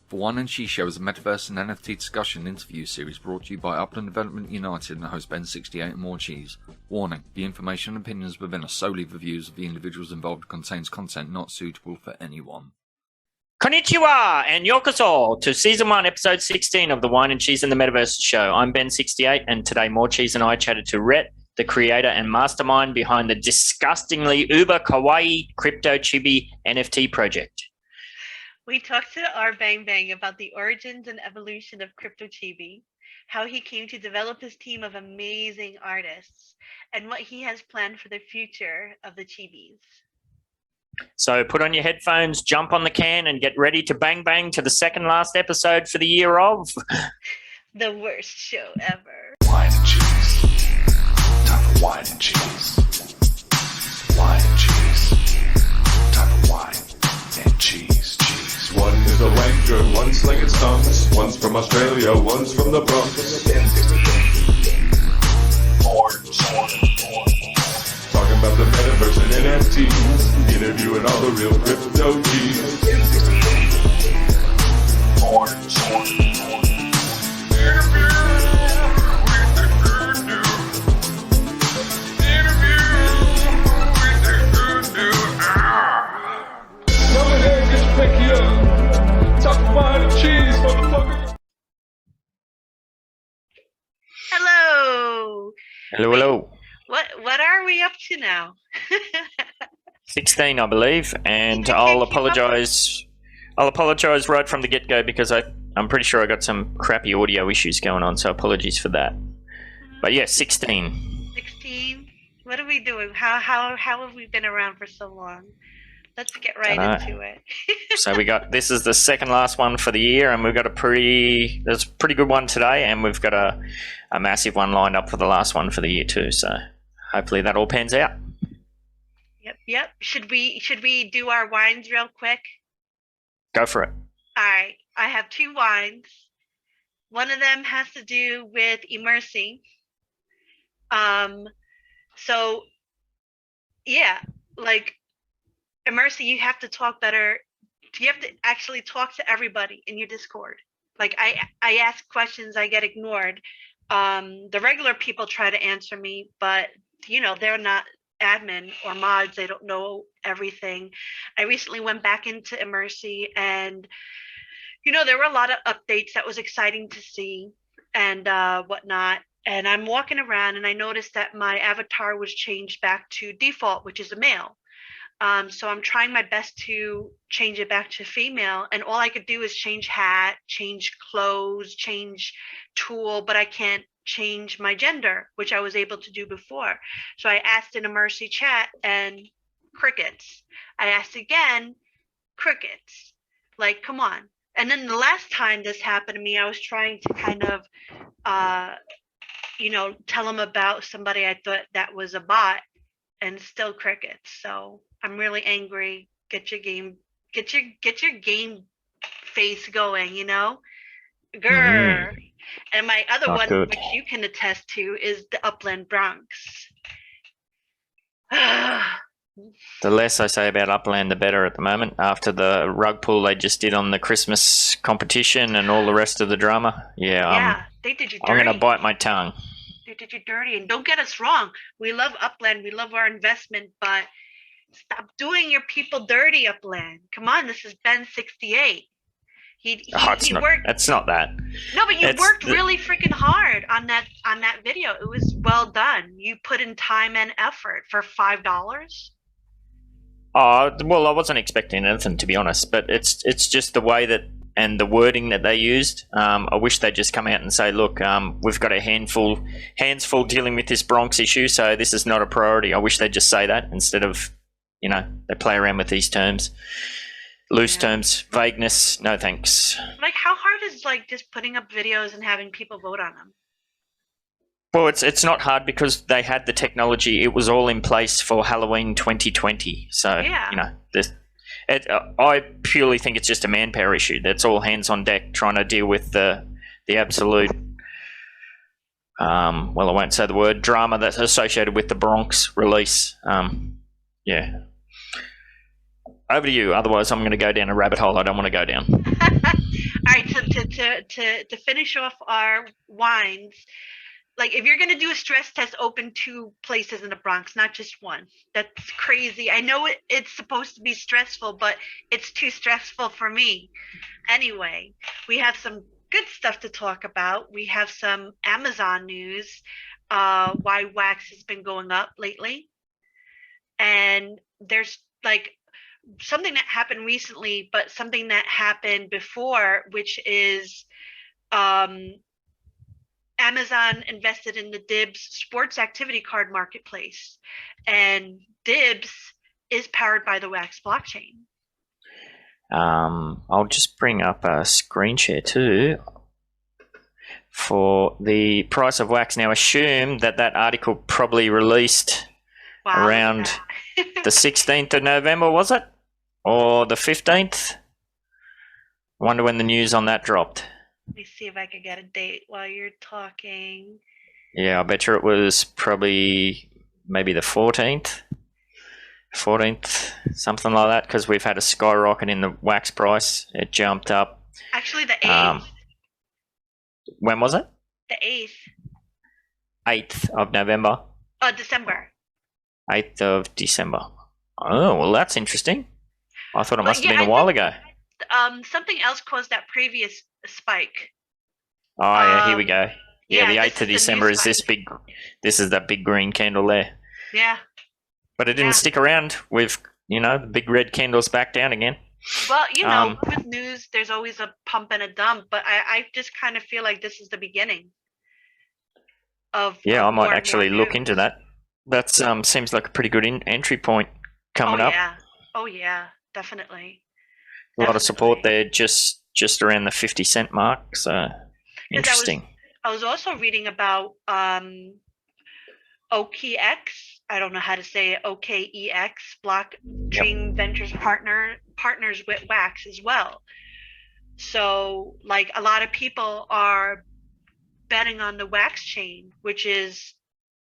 The Whine and Cheese Show is a Metaverse and NFT discussion interview series brought to you by Upland Development United and the host BEN68 and Morecheese. Warning, the information and opinions within are solely the views of the individuals involved, contains content not suitable for anyone. Konnichiwa and yokoso to Season 1, Episode 16 of the Whine and Cheese and the Metaverse show. I'm BEN68 and today Morecheeese and I chatted to Rhett, the creator and mastermind behind the disgustingly uber kawaii crypto chibi NFT project. We talked to Rbangbang about the origins and evolution of crypto chibi, how he came to develop his team of amazing artists, and what he has planned for the future of the chibis. So put on your headphones, jump on the can, and get ready to bang bang to the second last episode for the year of the worst show ever. Whine and cheese. Time for wine and cheese. Wine and cheese. Time for wine and cheese. One is a wanker, one slinging stumps. One's from Australia, one's from the Bronx. Talking about the Metaverse and NFTs. Interviewing all the real crypto G's. Come ahead, get your pinky up. Talk wine and cheese, motherfucker. Hello. hello. What are we up to now? 16, I believe, and I'll apologize right from the get-go because I'm pretty sure I got some crappy audio issues going on, so apologies for that. But yeah, 16. 16. What are we doing? How have we been around for so long? Let's get right into it. So this is the second last one for the year, and we've got there's a pretty good one today, and we've got a massive one lined up for the last one for the year too. So hopefully that all pans out. Yep. Should we do our wines real quick? Go for it. All right. I have two wines. One of them has to do with immersing. So yeah, like immersing, you have to talk better. You have to actually talk to everybody in your Discord. Like I ask questions, I get ignored. The regular people try to answer me, but they're not admin or mods. They don't know everything. I recently went back into Immersi, and there were a lot of updates that was exciting to see and whatnot. And I'm walking around and I noticed that my avatar was changed back to default, which is a male. So I'm trying my best to change it back to female, and all I could do is change hat, change clothes, change tool, but I can't change my gender, which I was able to do before. So I asked in a Mercy chat and crickets. I asked again, crickets. Like, come on. And then the last time this happened to me, I was trying to kind of, tell them about somebody I thought that was a bot, and still crickets. So I'm really angry. Get your game face going, Grr. And my other one, good. which you can attest to, is the Upland Bronx. The less I say about Upland, the better at the moment. After the rug pull they just did on the Christmas competition and all the rest of the drama. Yeah, they did you dirty. I'm going to bite my tongue. They did you dirty. And don't get us wrong. We love Upland. We love our investment. But stop doing your people dirty, Upland. Come on, this is BEN68. He worked. It's not that. No, but you worked really freaking hard on that video. It was well done. You put in time and effort for $5. Oh well, I wasn't expecting anything, to be honest. But it's just the way that and the wording that they used. I wish they'd just come out and say, look, we've got hands full dealing with this Bronx issue, so this is not a priority. I wish they'd just say that instead of, they play around with these terms. Loose terms, vagueness, no thanks. Like, how hard is just putting up videos and having people vote on them? Well, it's not hard because they had the technology. It was all in place for Halloween 2020. So, I purely think it's just a manpower issue. That's all hands on deck trying to deal with the absolute, I won't say the word, drama that's associated with the Bronx release. Over to you. Otherwise, I'm going to go down a rabbit hole I don't want to go down. All right, so to finish off our wines, like if you're gonna do a stress test, open 2 places in the Bronx, not just one. That's crazy. I know it's supposed to be stressful, but it's too stressful for me. Anyway, we have some good stuff to talk about. We have some Amazon news, why wax has been going up lately, and there's like something that happened recently, but something that happened before, which is Amazon invested in the Dibs sports activity card marketplace, and Dibs is powered by the Wax blockchain. I'll just bring up a screen share too for the price of wax. Now, assume that article probably released around the 16th of November, was it? Or the 15th? I wonder when the news on that dropped. Let me see if I can get a date while you're talking. Yeah, I bet you it was probably maybe the 14th, something like that, because we've had a skyrocket in the wax price. It jumped up. Actually, the 8th. When was it? The 8th. 8th of November. December. 8th of December. Oh, well, that's interesting. I thought it must have been a I while think, ago. Something else caused that previous spike. Oh, yeah, here we go. Yeah, the this 8th of is the December new is this spike. big. This is that big green candle there. Yeah. But it didn't stick around with, the big red candles back down again. Well, with news, there's always a pump and a dump, but I just kind of feel like this is the beginning of. Yeah, of I might more and actually more look news. into that. That seems like a pretty good entry point coming up. Oh yeah, definitely. A lot of support there, just around the 50-cent mark. So interesting. I was also reading about OKEX. I don't know how to say it. OKEX Blockchain Ventures partners with Wax as well. So like a lot of people are betting on the Wax chain, which is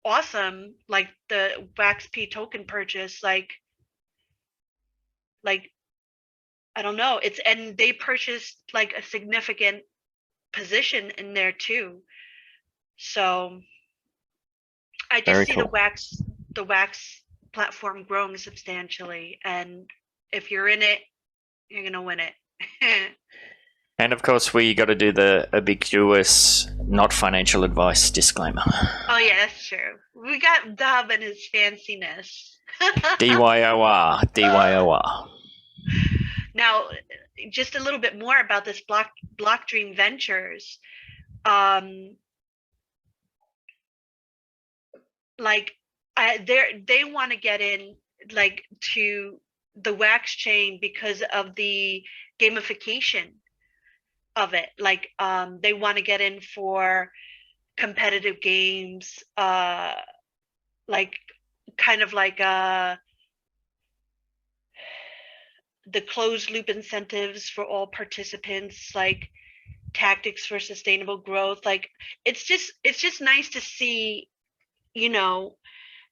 awesome. Like the Wax P token purchase, like I don't know. And they purchased like a significant position in there too. So I just Very see cool. the Wax platform growing substantially, and if you're in it, you're gonna win it. And of course, we got to do the ubiquitous, not financial advice disclaimer. Oh yeah, that's true. We got Dub and his fanciness. DYOR, DYOR. Now, just a little bit more about this Block Dream Ventures. They want to get in like to the Wax chain because of the gamification of it. Like they want to get in for competitive games, like kind of like the closed loop incentives for all participants, like tactics for sustainable growth. Like it's just nice to see,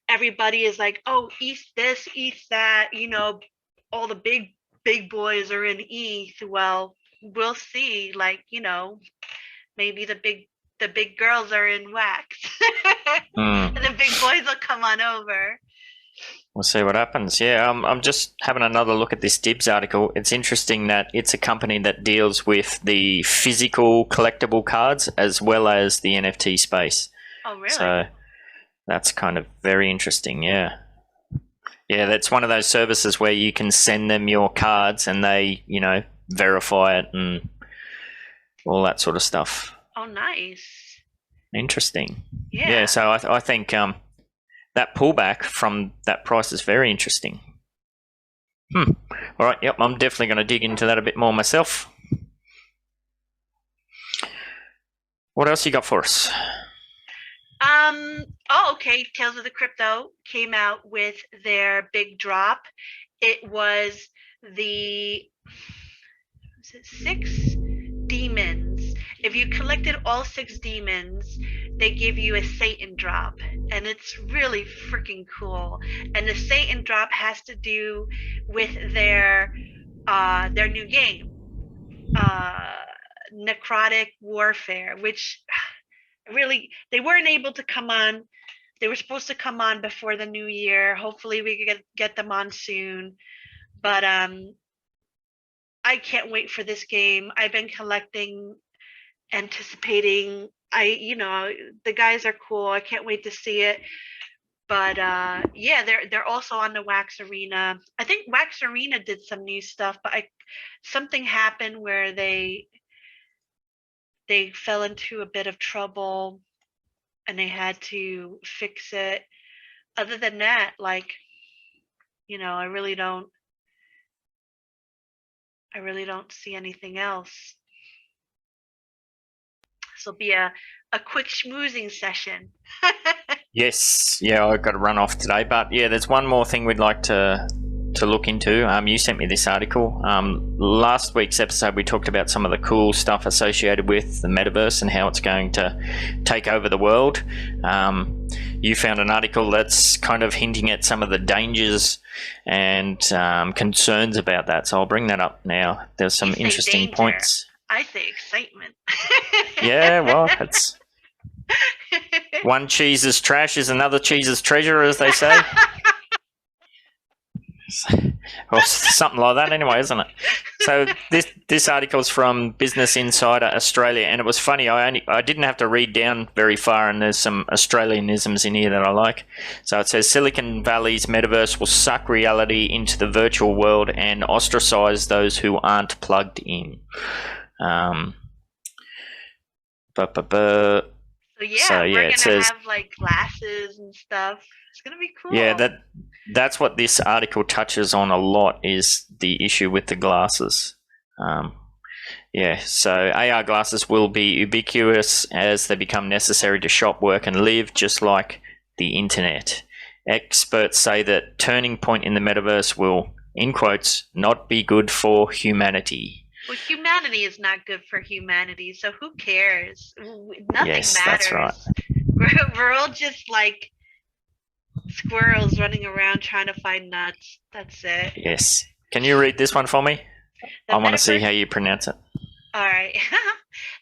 everybody is like, oh, ETH this, ETH that, all the big boys are in ETH. Well, we'll see, like, maybe the big girls are in Wax. And the big boys will come on over. We'll see what happens. Yeah, I'm just having another look at this Dibs article. It's interesting that it's a company that deals with the physical collectible cards as well as the NFT space. Oh, really? So that's kind of very interesting, yeah. Yeah, that's one of those services where you can send them your cards and they, verify it and all that sort of stuff. Oh, nice. Interesting. Yeah. So I think that pullback from that price is very interesting. All right, yep, I'm definitely going to dig into that a bit more myself. What else you got for us? Okay. Tales of the Crypto came out with their big drop. It was 6 demons. If you collected all 6 demons, they give you a Satan drop, and it's really freaking cool. And the Satan drop has to do with their new game. necrotic warfare, which really they weren't able to come on. They were supposed to come on before the new year. Hopefully we could get them on soon. But I can't wait for this game. I've been collecting, anticipating. The guys are cool. I can't wait to see it. But yeah, they're also on the Wax Arena. I think Wax Arena did some new stuff, but something happened where they fell into a bit of trouble and they had to fix it. Other than that, like, I really don't see anything else. This will be a quick schmoozing session. Yes, yeah, I've got to run off today, but yeah, there's one more thing we'd like to look into. You sent me this article. Last week's episode, we talked about some of the cool stuff associated with the metaverse and how it's going to take over the world. You found an article that's kind of hinting at some of the dangers and concerns about that, so I'll bring that up now. There's some interesting danger. Points. I say excitement. Yeah, well, it's one cheese's trash is another cheese's treasure, as they say. Or something like that anyway, isn't it? So this article's from Business Insider Australia, and it was funny. I didn't have to read down very far, and there's some Australianisms in here that I like. So it says Silicon Valley's metaverse will suck reality into the virtual world and ostracize those who aren't plugged in. So we're gonna have like glasses and stuff. It's gonna be cool. Yeah, that's what this article touches on a lot, is the issue with the glasses. Yeah, so AR glasses will be ubiquitous as they become necessary to shop, work, and live, just like the internet. Experts say that turning point in the metaverse will, in quotes, not be good for humanity. Well, humanity is not good for humanity, so who cares? Nothing Yes, matters. that's right. We're all just like squirrels running around trying to find nuts. That's it. Yes. Can you read this one for me? I want to see how you pronounce it. All right.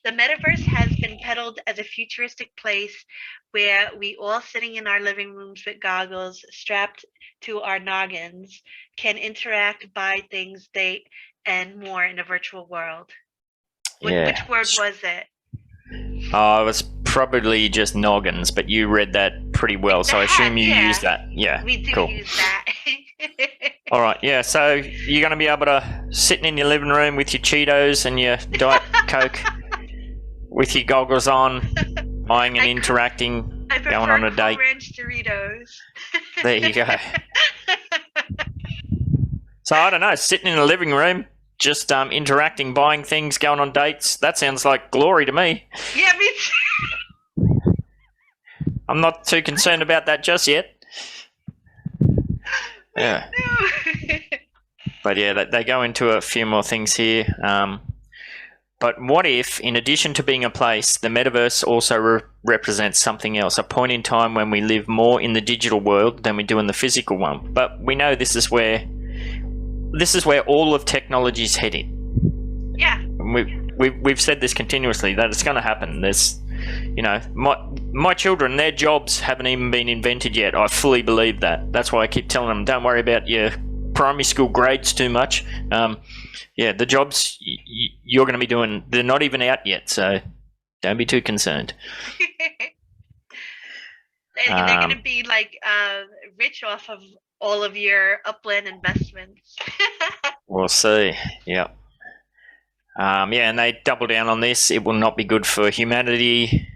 The metaverse has been peddled as a futuristic place where we all sitting in our living rooms with goggles strapped to our noggins can interact, buy things, date, and more in a virtual world. Yeah. Which word was it? Oh, it was probably just noggins, but you read that pretty well, so I assume you used that. Yeah, we do cool. use that. All right, yeah, so you're going to be able to sitting in your living room with your Cheetos and your Diet Coke with your goggles on, buying and interacting, going on a date. Cool Ranch Doritos. There you go. So I don't know, sitting in the living room, just interacting, buying things, going on dates. That sounds like glory to me. Yeah, me too. I'm not too concerned about that just yet. Yeah. But yeah, they go into a few more things here. But what if, in addition to being a place, the metaverse also represents something else, a point in time when we live more in the digital world than we do in the physical one? But we know this is where all of technology is heading. Yeah. We've said this continuously, that it's going to happen. There's, my children, their jobs haven't even been invented yet. I fully believe that. That's why I keep telling them, don't worry about your primary school grades too much. Yeah, the jobs you're going to be doing, they're not even out yet, so don't be too concerned. They're going to be like rich off of all of your Upland investments. We'll see. Yep. Yeah, and they double down on this. It will not be good for humanity.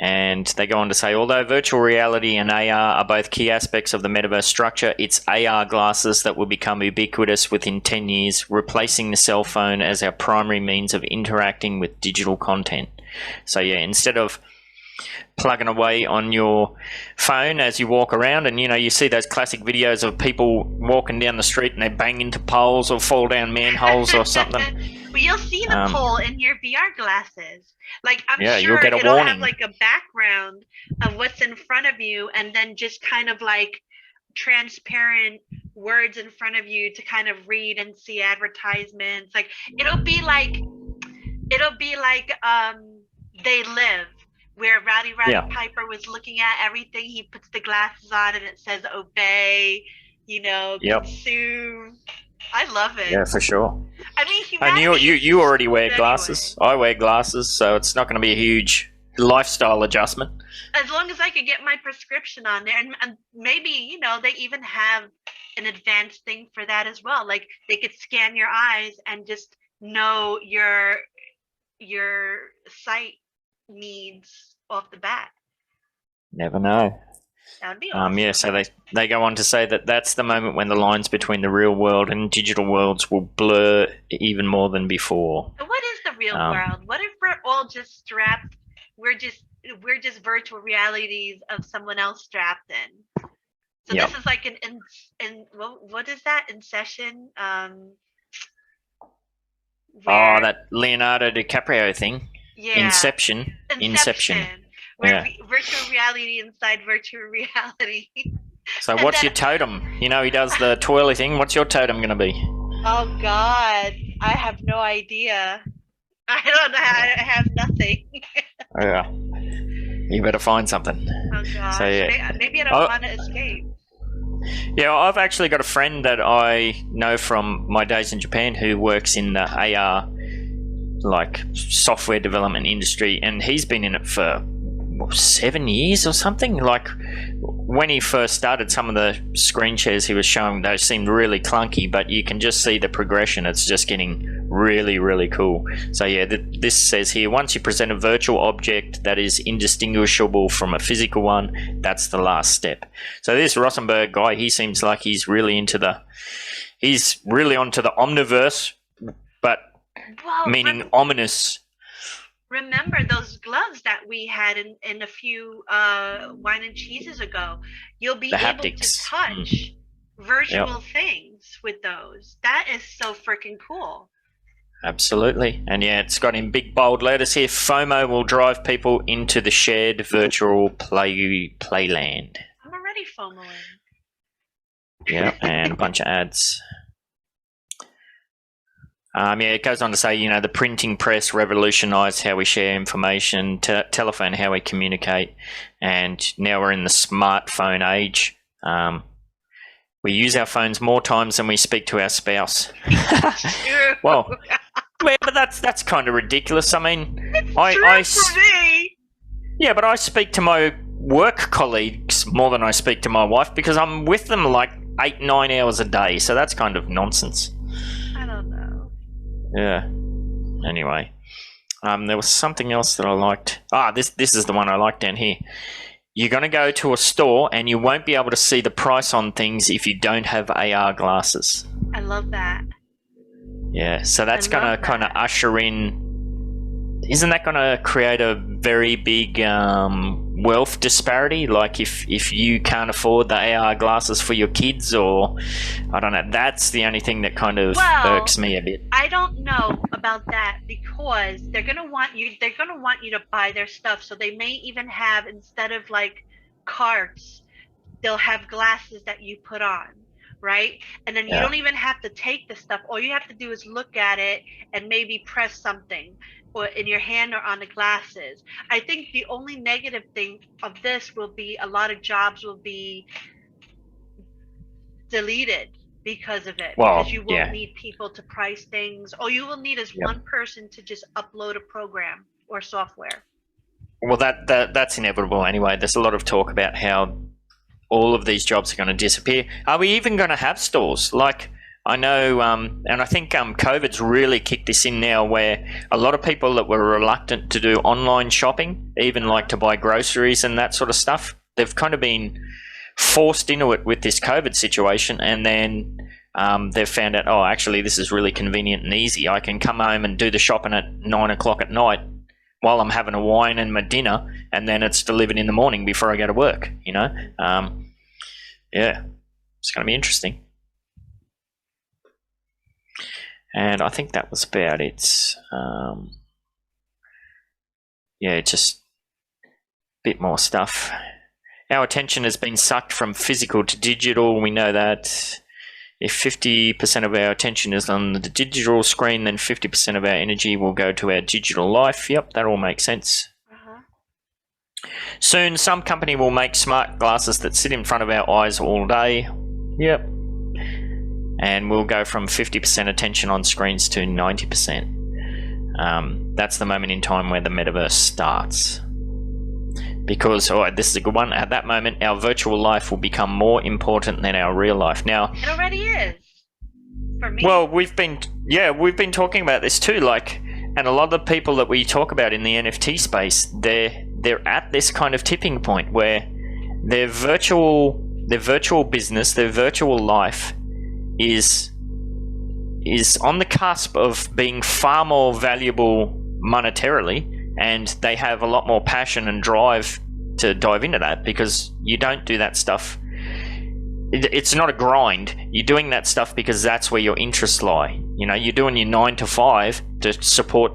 And they go on to say, although virtual reality and AR are both key aspects of the metaverse structure, it's AR glasses that will become ubiquitous within 10 years, replacing the cell phone as our primary means of interacting with digital content. So yeah, instead of plugging away on your phone as you walk around, and you see those classic videos of people walking down the street and they bang into poles or fall down manholes or something. Well, you'll see the pole in your VR glasses. Like, I'm yeah, sure you'll get a it'll warning. have like a background of what's in front of you, and then just kind of like transparent words in front of you to kind of read and see advertisements. Like, it'll be like It'll be like They Live, where Rowdy Yeah. Piper was looking at everything. He puts the glasses on and it says obey, Yep. consume. I love it. Yeah, for sure. I mean, And humanity you is already wear anyway. glasses. I wear glasses, so it's not going to be a huge lifestyle adjustment. As long as I could get my prescription on there, and maybe they even have an advanced thing for that as well. Like they could scan your eyes and just know your sight needs off the bat. Never know. That would be awesome. Yeah, so they go on to say that that's the moment when the lines between the real world and digital worlds will blur even more than before. What is the real world? What if we're all just strapped? We're just virtual realities of someone else strapped in. So Yep. this is like what is that? In session? That Leonardo DiCaprio thing. Yeah. Inception. Where virtual reality inside virtual reality. So what's your totem? He does the twirly thing. What's your totem going to be? Oh God, I have no idea. I don't know. I have nothing. Yeah. You better find something. Oh gosh. So, yeah. Maybe I don't want to escape. Yeah, I've actually got a friend that I know from my days in Japan who works in the AR, like software development industry, and he's been in it for 7 years or something. Like when he first started, some of the screen shares he was showing, they seemed really clunky, but you can just see the progression. It's just getting really, really cool. So yeah, this says here, once you present a virtual object that is indistinguishable from a physical one, that's the last step. So this Rothenberg guy, he seems like he's really onto the omniverse, but meaning ominous. Remember those gloves that we had in a few Whine and Cheeses ago? You'll be The able haptics. to touch virtual things with those. That is so freaking cool. Absolutely. And yeah, it's got in big bold letters here, FOMO will drive people into the shared virtual playland. I'm already FOMOing. Yeah, and a bunch of ads. Yeah, it goes on to say, the printing press revolutionized how we share information, telephone how we communicate, and now we're in the smartphone age. We use our phones more times than we speak to our spouse. Well, but that's kind of ridiculous. I mean, For me. yeah, but I speak to my work colleagues more than I speak to my wife because I'm with them like 8-9 hours a day. So that's kind of nonsense. I don't know. Yeah. Anyway, there was something else that I liked. This is the one I like down here. You're going to go to a store and you won't be able to see the price on things if you don't have AR glasses. I love that. Yeah, so that's going to kind of usher in. Isn't that going to create a very big wealth disparity? Like if you can't afford the AR glasses for your kids, or I don't know, that's the only thing that kind of irks me a bit. I don't know about that because they're gonna want you to buy their stuff. So they may even have, instead of like carts, they'll have glasses that you put on, right? And then you don't even have to take the stuff. All you have to do is look at it and maybe press something or in your hand or on the glasses. I think the only negative thing of this will be a lot of jobs will be deleted because of it. Well, because you will need people to price things. All you will need is one person to just upload a program or software. Well, that's inevitable anyway. There's a lot of talk about how all of these jobs are going to disappear. Are we even going to have stores? Like, I know, and I think COVID's really kicked this in now, where a lot of people that were reluctant to do online shopping, even like to buy groceries and that sort of stuff, they've kind of been forced into it with this COVID situation, and then they've found out, oh, actually, this is really convenient and easy. I can come home and do the shopping at 9 o'clock at night while I'm having a wine and my dinner, and then it's delivered in the morning before I go to work, Yeah, it's going to be interesting. And I think that was about it. Just a bit more stuff. Our attention has been sucked from physical to digital. We know that. If 50% of our attention is on the digital screen, then 50% of our energy will go to our digital life. Yep, that all makes sense. Soon, some company will make smart glasses that sit in front of our eyes all day. Yep. And we'll go from 50% attention on screens to 90%. That's the moment in time where the metaverse starts. Because, this is a good one, at that moment, our virtual life will become more important than our real life. Now, it already is. For me. Well, we've been talking about this too, and a lot of the people that we talk about in the NFT space, they're at this kind of tipping point where their virtual business, their virtual life is on the cusp of being far more valuable monetarily, and they have a lot more passion and drive to dive into that, because you don't do that stuff. It's not a grind. You're doing that stuff because that's where your interests lie. You're doing your 9 to 5 to support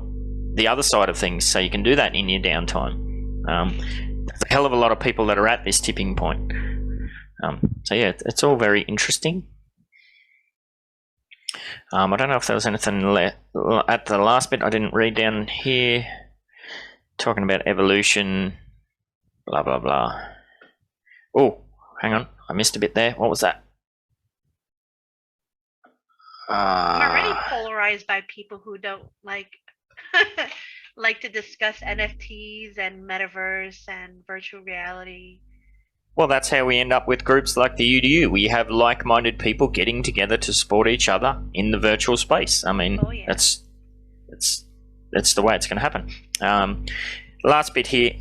the other side of things, so you can do that in your downtime. There's a hell of a lot of people that are at this tipping point. So yeah, it's all very interesting. I don't know if there was anything at the last bit I didn't read down here. Talking about evolution, blah, blah, blah. Oh, hang on. I missed a bit there. What was that? I'm already polarized by people who don't like to discuss NFTs and Metaverse and virtual reality. Well, that's how we end up with groups like the UDU. We have like-minded people getting together to support each other in the virtual space. I mean, that's the way it's going to happen. Last bit here.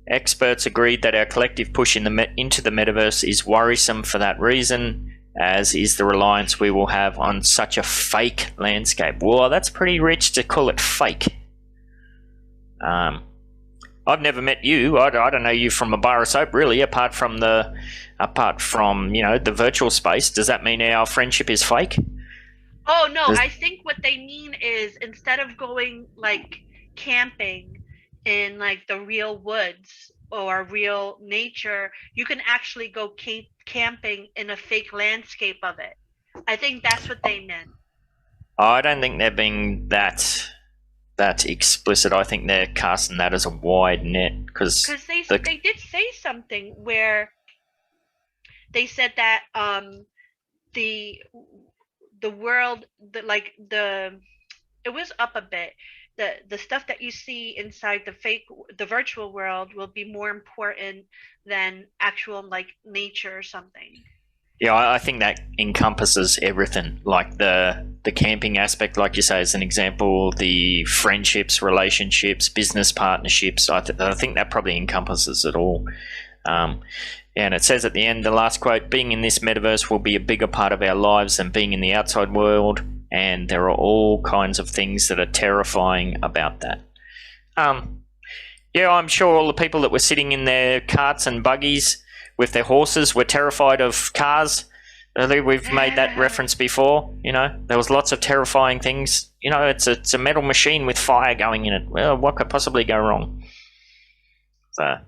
Experts agreed that our collective push into the metaverse is worrisome for that reason, as is the reliance we will have on such a fake landscape. Well, that's pretty rich to call it fake. I've never met you. I don't know you from a bar of soap, really, apart from the virtual space. Does that mean our friendship is fake? Oh no, I think what they mean is, instead of going camping in the real woods or real nature, you can actually go camping in a fake landscape of it. I think that's what they meant. I don't think they're being that explicit. I think they're casting that as a wide net, because they did say something where they said that the world, it was up a bit. The stuff that you see inside the virtual world will be more important than actual nature or something. Yeah, I think that encompasses everything, like the camping aspect, like you say, as an example, the friendships, relationships, business partnerships. I think that probably encompasses it all. And it says at the end, the last quote, "Being in this metaverse will be a bigger part of our lives than being in the outside world, and there are all kinds of things that are terrifying about that." Yeah, I'm sure all the people that were sitting in their carts and buggies with their horses were terrified of cars. We've made that reference before. There was lots of terrifying things. It's a metal machine with fire going in it. Well, what could possibly go wrong? So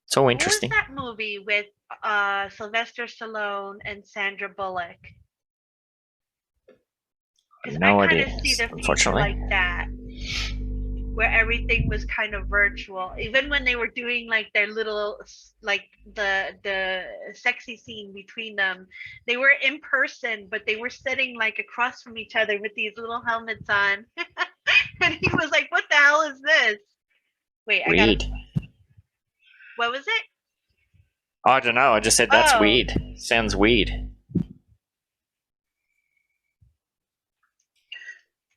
it's all interesting. What was that movie with Sylvester Stallone and Sandra Bullock? No idea, see the unfortunately. Like that, where everything was kind of virtual. Even when they were doing their little the sexy scene between them, they were in person, but they were sitting across from each other with these little helmets on. And he was like, "What the hell is this?" Wait, weird. What was it? I don't know. I just said that's weird. Sounds weird.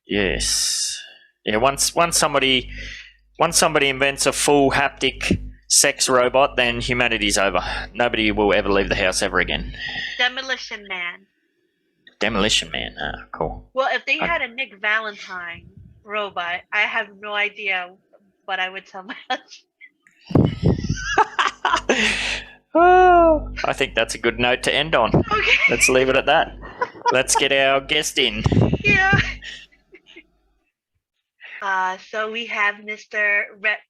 Yes. Yeah. Once somebody invents a full haptic sex robot, then humanity's over. Nobody will ever leave the house ever again. Demolition Man. Demolition Man. Ah, cool. Well, if they had a Nick Valentine robot, I have no idea what I would tell my husband. Oh, I think that's a good note to end on. Okay. Let's leave it at that. Let's get our guest in. Yeah. So we have Mr. Rhett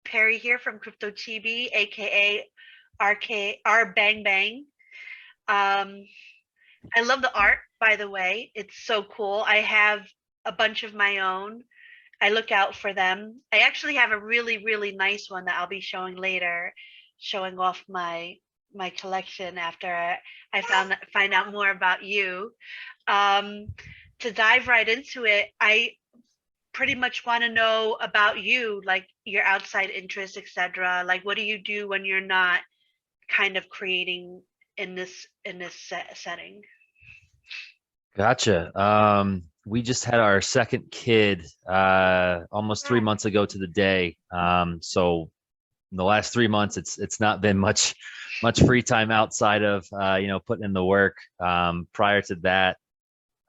Perry here from Crypto Chibi, aka Rbangbang. I love the art, by the way. It's so cool. I have a bunch of my own. I look out for them. I actually have a really, really nice one that I'll be showing later, showing off my collection after I find out more about you. Um, to dive right into it, I pretty much want to know about you, like your outside interests, etc. Like, what do you do when you're not kind of creating in this setting? Gotcha. We just had our second kid almost 3 months ago to the day. So in the last 3 months, it's not been much free time outside of putting in the work. Prior to that,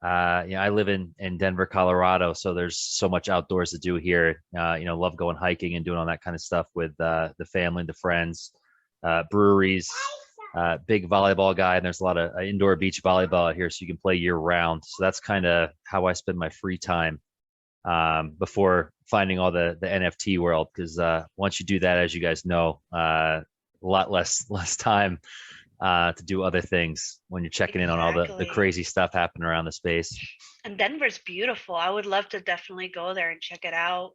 I live in Denver, Colorado, so there's so much outdoors to do here. Love going hiking and doing all that kind of stuff with the family, the friends, breweries. Big volleyball guy, and there's a lot of indoor beach volleyball out here, so you can play year round. So that's kind of how I spend my free time before finding all the NFT world. Because once you do that, as you guys know, a lot less time to do other things when you're checking in on all the Exactly. crazy stuff happening around the space. And Denver's beautiful. I would love to definitely go there and check it out.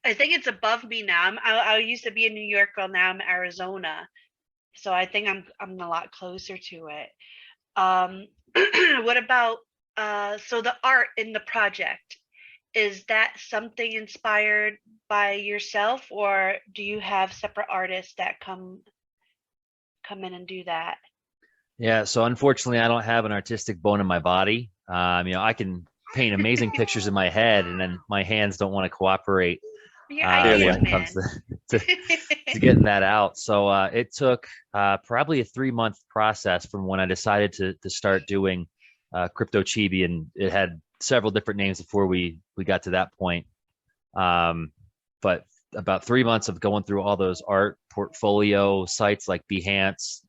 I think it's above me now. I used to be in New York, well now I'm in Arizona, so I think I'm a lot closer to it. What about so the art in the project? Is that something inspired by yourself, or do you have separate artists that come in and do that? Yeah, so unfortunately, I don't have an artistic bone in my body. I can paint amazing pictures in my head, and then my hands don't want to cooperate Your when ideas, it comes man. to getting that out. So it took probably a 3-month process from when I decided to start doing crypto chibi, and it had several different names before we got to that point. But about 3 months of going through all those art portfolio sites like Behance,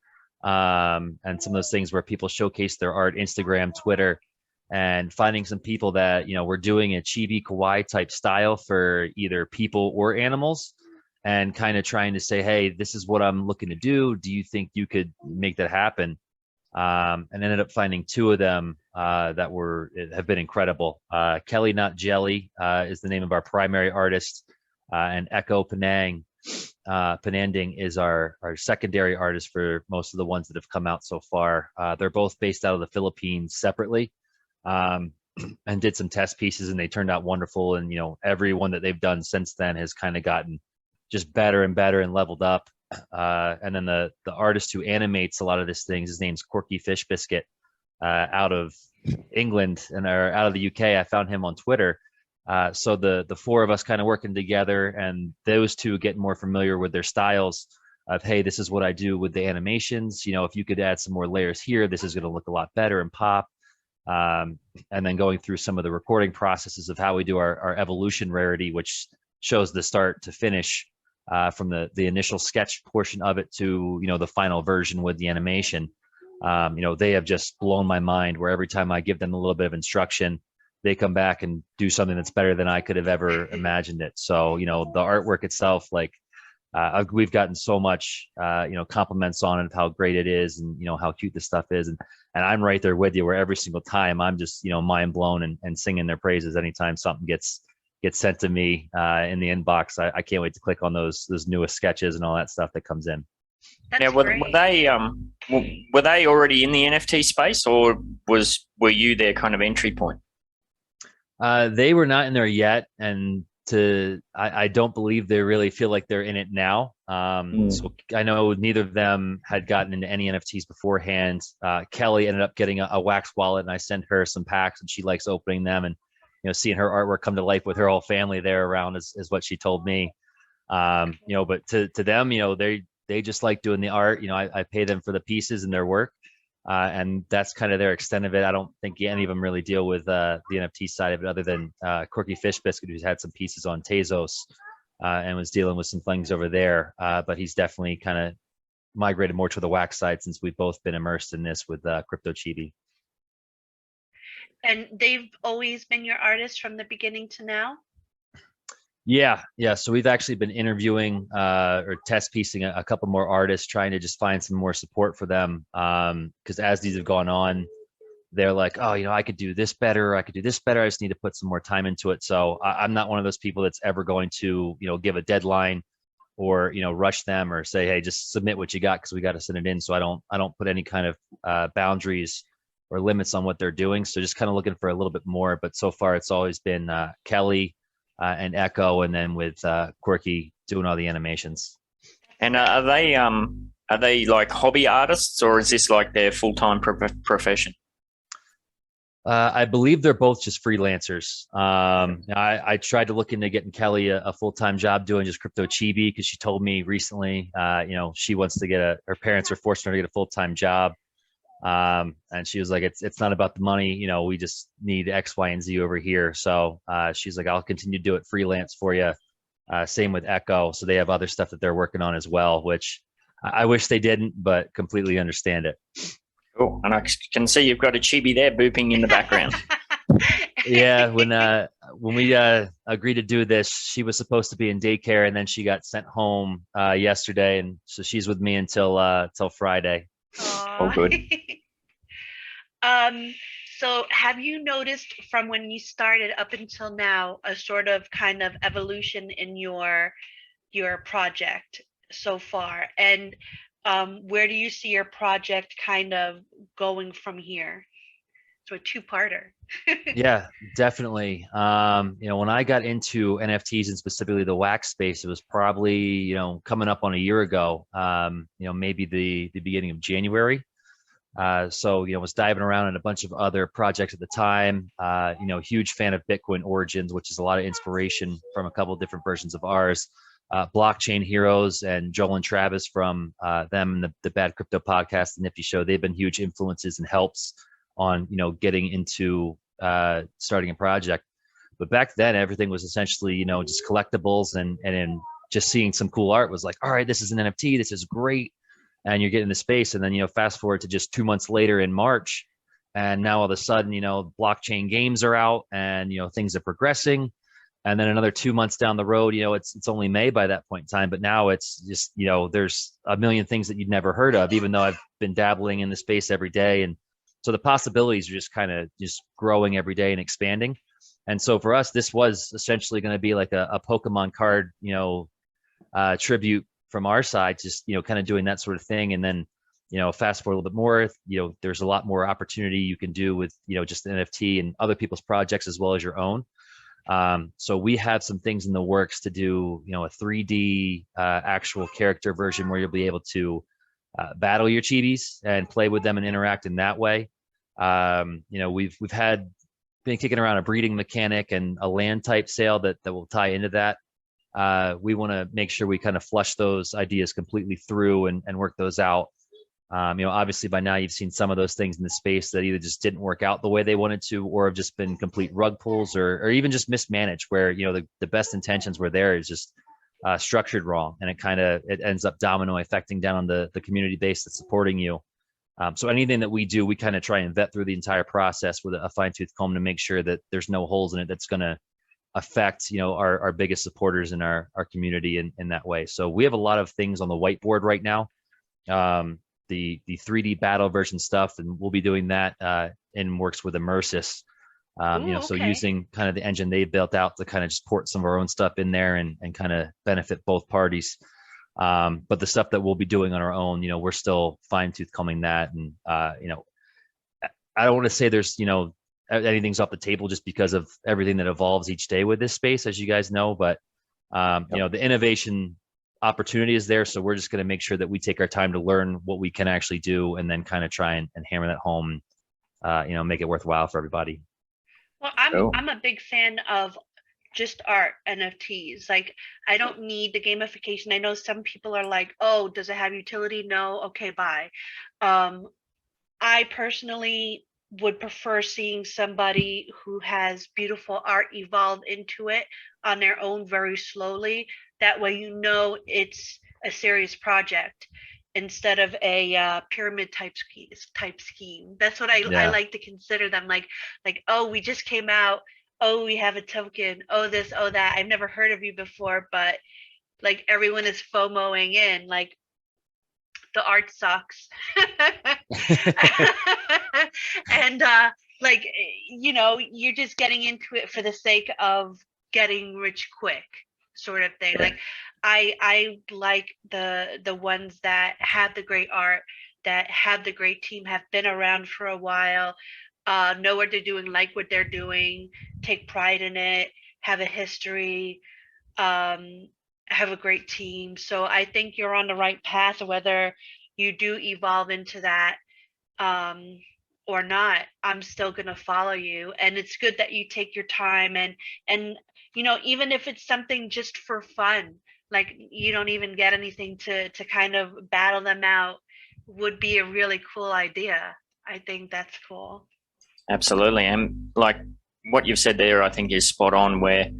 and some of those things where people showcase their art, Instagram, Twitter, and finding some people that were doing a chibi kawaii type style for either people or animals, and kind of trying to say, hey, this is what I'm looking to do, do you think you could make that happen? And ended up finding 2 of them that have been incredible. Kelly Not Jelly is the name of our primary artist, and Echo Penanding is our secondary artist for most of the ones that have come out so far. They're both based out of the Philippines separately, and did some test pieces, and they turned out wonderful. And every one that they've done since then has kind of gotten just better and better and leveled up. And then the artist who animates a lot of these things, his name's Corky Fish Biscuit, out of England or out of the UK. I found him on Twitter. So the 4 of us kind of working together, and those 2 getting more familiar with their styles of, hey, this is what I do with the animations. If you could add some more layers here, this is going to look a lot better and pop. And then going through some of the recording processes of how we do our evolution rarity, which shows the start to finish, from the initial sketch portion of it to the final version with the animation. They have just blown my mind, where every time I give them a little bit of instruction, they come back and do something that's better than I could have ever imagined it. So the artwork itself, like we've gotten so much compliments on it, of how great it is, and how cute the stuff is, and I'm right there with you, where every single time I'm just mind blown and singing their praises anytime something gets sent to me in the inbox. I can't wait to click on those newest sketches and all that stuff that comes in. That's were great. they already in the NFT space, or were you their kind of entry point? They were not in there yet, and I don't believe they really feel like they're in it now. So I know neither of them had gotten into any NFTs beforehand. Kelly ended up getting a wax wallet, and I sent her some packs, and she likes opening them, and seeing her artwork come to life with her whole family there around is what she told me. But to them, they just like doing the art. I pay them for the pieces and their work. And that's kind of their extent of it. I don't think any of them really deal with the NFT side of it, other than Corky Fish Biscuit, who's had some pieces on Tezos and was dealing with some things over there. But he's definitely kind of migrated more to the wax side, since we've both been immersed in this with Crypto Chibi. And they've always been your artist from the beginning to now? Yeah. So we've actually been interviewing or test piecing a couple more artists, trying to just find some more support for them. Because as these have gone on, they're like, oh, I could do this better. I could do this better. I just need to put some more time into it. So I'm not one of those people that's ever going to, give a deadline or, rush them or say, hey, just submit what you got because we got to send it in. So I don't put any kind of boundaries or limits on what they're doing. So just kind of looking for a little bit more. But so far, it's always been Kelly and Echo, and then with Quirky doing all the animations. And are they like hobby artists, or is this like their full-time profession? I believe they're both just freelancers. I tried to look into getting Kelly a full-time job doing just crypto chibi because she told me recently, she wants to get her parents are forcing her to get a full-time job. And she was like, it's not about the money. We just need X, Y, and Z over here. So she's like, I'll continue to do it freelance for you. Same with Echo. So they have other stuff that they're working on as well, which I wish they didn't, but completely understand it. Oh, and I can see you've got a chibi there booping in the background. Yeah, when we agreed to do this, she was supposed to be in daycare, and then she got sent home yesterday, and so she's with me until Friday. Oh, good. So have you noticed from when you started up until now a sort of kind of evolution in your project so far? And where do you see your project kind of going from here? So a two-parter. Yeah, definitely. When I got into NFTs and specifically the wax space, it was probably, coming up on a year ago, maybe the beginning of January. So, was diving around in a bunch of other projects at the time, huge fan of Bitcoin Origins, which is a lot of inspiration from a couple of different versions of ours. Blockchain Heroes and Joel and Travis from them, the Bad Crypto Podcast, the Nifty Show, they've been huge influences and helps on, getting into starting a project. But back then, everything was essentially, just collectibles and then just seeing some cool art was like, all right, this is an NFT, this is great. And you're getting the space. And then, fast forward to just 2 months later in March, and now all of a sudden, blockchain games are out and, things are progressing. And then another 2 months down the road, it's only May by that point in time, but now it's just, there's a million things that you'd never heard of, even though I've been dabbling in the space every day. And so the possibilities are just kind of just growing every day and expanding. And so for us, this was essentially going to be like a Pokemon card, tribute from our side, just, kind of doing that sort of thing. And then, fast forward a little bit more, there's a lot more opportunity you can do with, just NFT and other people's projects as well as your own. So we have some things in the works to do, a 3D actual character version where you'll be able to battle your chibis and play with them and interact in that way. We've been kicking around a breeding mechanic and a land type sale that will tie into that. We want to make sure we kind of flush those ideas completely through and work those out. Obviously by now you've seen some of those things in the space that either just didn't work out the way they wanted to, or have just been complete rug pulls or even just mismanaged where, the best intentions were there is just structured wrong. And it ends up domino affecting down on the community base that's supporting you. So anything that we do, we kind of try and vet through the entire process with a fine tooth comb to make sure that there's no holes in it that's going to affect, our biggest supporters in our community in that way. So we have a lot of things on the whiteboard right now. The 3D battle version stuff, and we'll be doing that in works with Immersis. So using kind of the engine they built out to kind of just port some of our own stuff in there and kind of benefit both parties. But the stuff that we'll be doing on our own, we're still fine tooth combing that. And, I don't want to say there's, anything's off the table just because of everything that evolves each day with this space, as you guys know, but, the innovation opportunity is there. So we're just going to make sure that we take our time to learn what we can actually do and then kind of try and hammer that home, make it worthwhile for everybody. Well, I'm a big fan of just art NFTs. Like, I don't need the gamification. I know some people are like, oh, does it have utility? No. Okay, bye. I personally would prefer seeing somebody who has beautiful art evolve into it on their own very slowly. That way, it's a serious project instead of a pyramid type scheme. That's what I like to consider them. Like, oh, we just came out oh, we have a token, oh this, oh that, I've never heard of you before, but like everyone is FOMOing in, like the art sucks. And like you're just getting into it for the sake of getting rich quick, sort of thing. Like I like the ones that have the great art, that have the great team, have been around for a while, know what they're doing, like what they're doing, take pride in it, have a history, have a great team. So I think you're on the right path, whether you do evolve into that or not. I'm still going to follow you, and it's good that you take your time, and even if it's something just for fun, like you don't even get anything to kind of battle them out, would be a really cool idea. I think that's cool. Absolutely. And like what you've said there, I think is spot on, where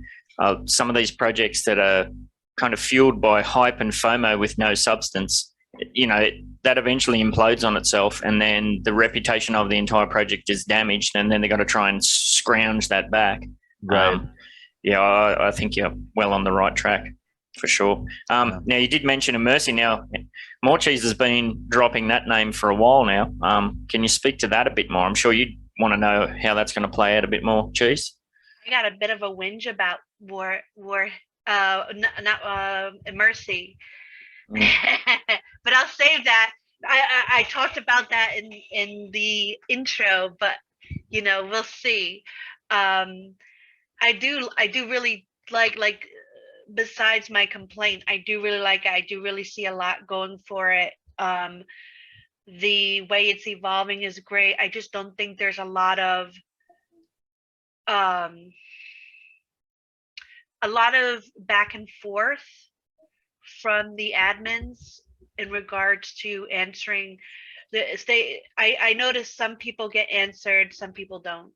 some of these projects that are kind of fueled by hype and FOMO with no substance, that eventually implodes on itself, and then the reputation of the entire project is damaged, and then they've got to try and scrounge that back. Right. I think you're well on the right track for sure. Now, you did mention Immersi. Now, Morecheeese has been dropping that name for a while now. Can you speak to that a bit more? I'm sure you'd want to know how that's going to play out a bit more, Cheese. I got a bit of a whinge about Immersi. But I'll save that. I talked about that in the intro, but we'll see. I do really like besides my complaint, I do really like it. I do really see a lot going for it. The way it's evolving is great. I just don't think there's a lot of back and forth from the admins in regards to answering I noticed some people get answered, some people don't.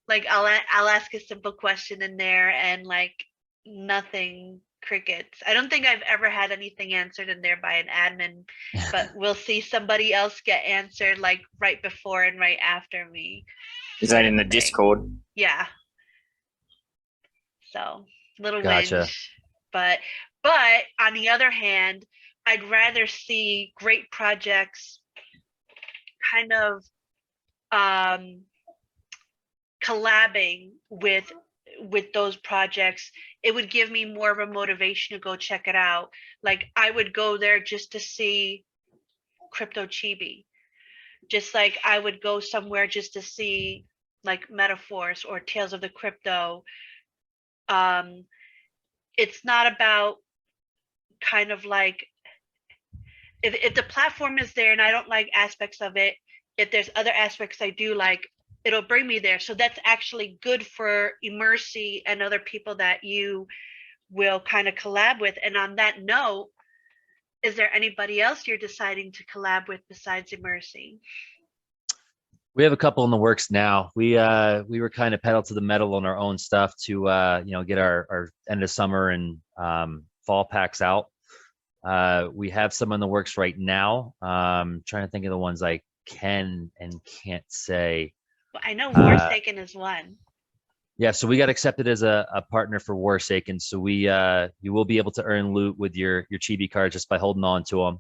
Like I'll ask a simple question in there and like nothing, crickets. I don't think I've ever had anything answered in there by an admin, but we'll see somebody else get answered like right before and right after me. Is that in the Discord? Yeah. So little Gotcha. whinge. But on the other hand, I'd rather see great projects kind of collabing with those projects. It would give me more of a motivation to go check it out. Like I would go there just to see Crypto Chibi, just like I would go somewhere just to see like Metaverse or Tales of the Crypto. It's not about kind of like if the platform is there and I don't like aspects of it, if there's other aspects I do like, it'll bring me there. So that's actually good for Immersi and other people that you will kind of collab with. And on that note, is there anybody else you're deciding to collab with besides Immersi? We have a couple in the works now. We were kind of pedal to the metal on our own stuff to get our end of summer and fall packs out. We have some in the works right now. Trying to think of the ones I can and can't say. Well, I know Forsaken is one. Yeah, so we got accepted as a partner for Forsaken. So you will be able to earn loot with your Chibi cards just by holding on to them.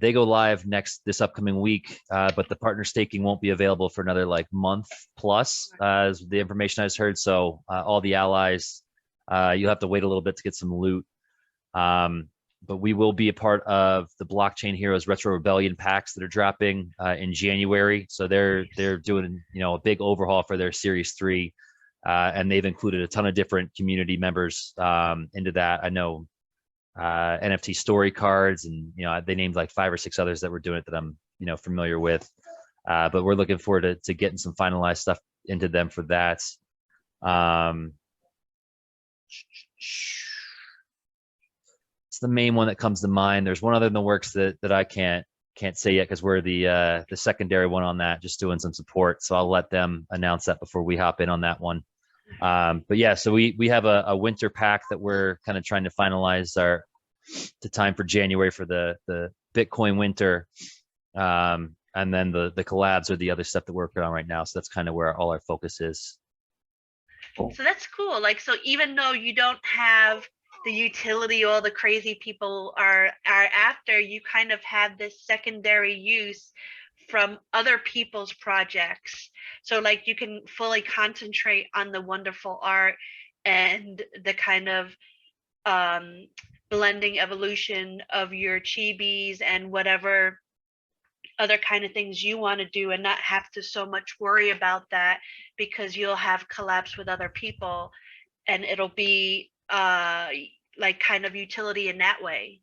They go live this upcoming week, but the partner staking won't be available for another like month plus, is the information I just heard. So all the allies, you'll have to wait a little bit to get some loot. But we will be a part of the Blockchain Heroes Retro Rebellion packs that are dropping in January. So they're doing a big overhaul for their Series 3, and they've included a ton of different community members into that. I know NFT story cards, and they named like 5 or 6 others that were doing it that I'm familiar with. But we're looking forward to getting some finalized stuff into them for that. It's the main one that comes to mind. There's one other in the works that I can't say yet because we're the secondary one on that, just doing some support. So I'll let them announce that before we hop in on that one. But yeah, so we have a winter pack that we're kind of trying to finalize the time for January for the Bitcoin winter. And then the collabs are the other stuff that we're working on right now. So that's kind of where all our focus is. So that's cool. Like, so even though you don't have the utility all the crazy people are after, you kind of have this secondary use from other people's projects. So like you can fully concentrate on the wonderful art and the kind of blending evolution of your chibis and whatever other kind of things you want to do, and not have to so much worry about that, because you'll have collabs with other people and it'll be like kind of utility in that way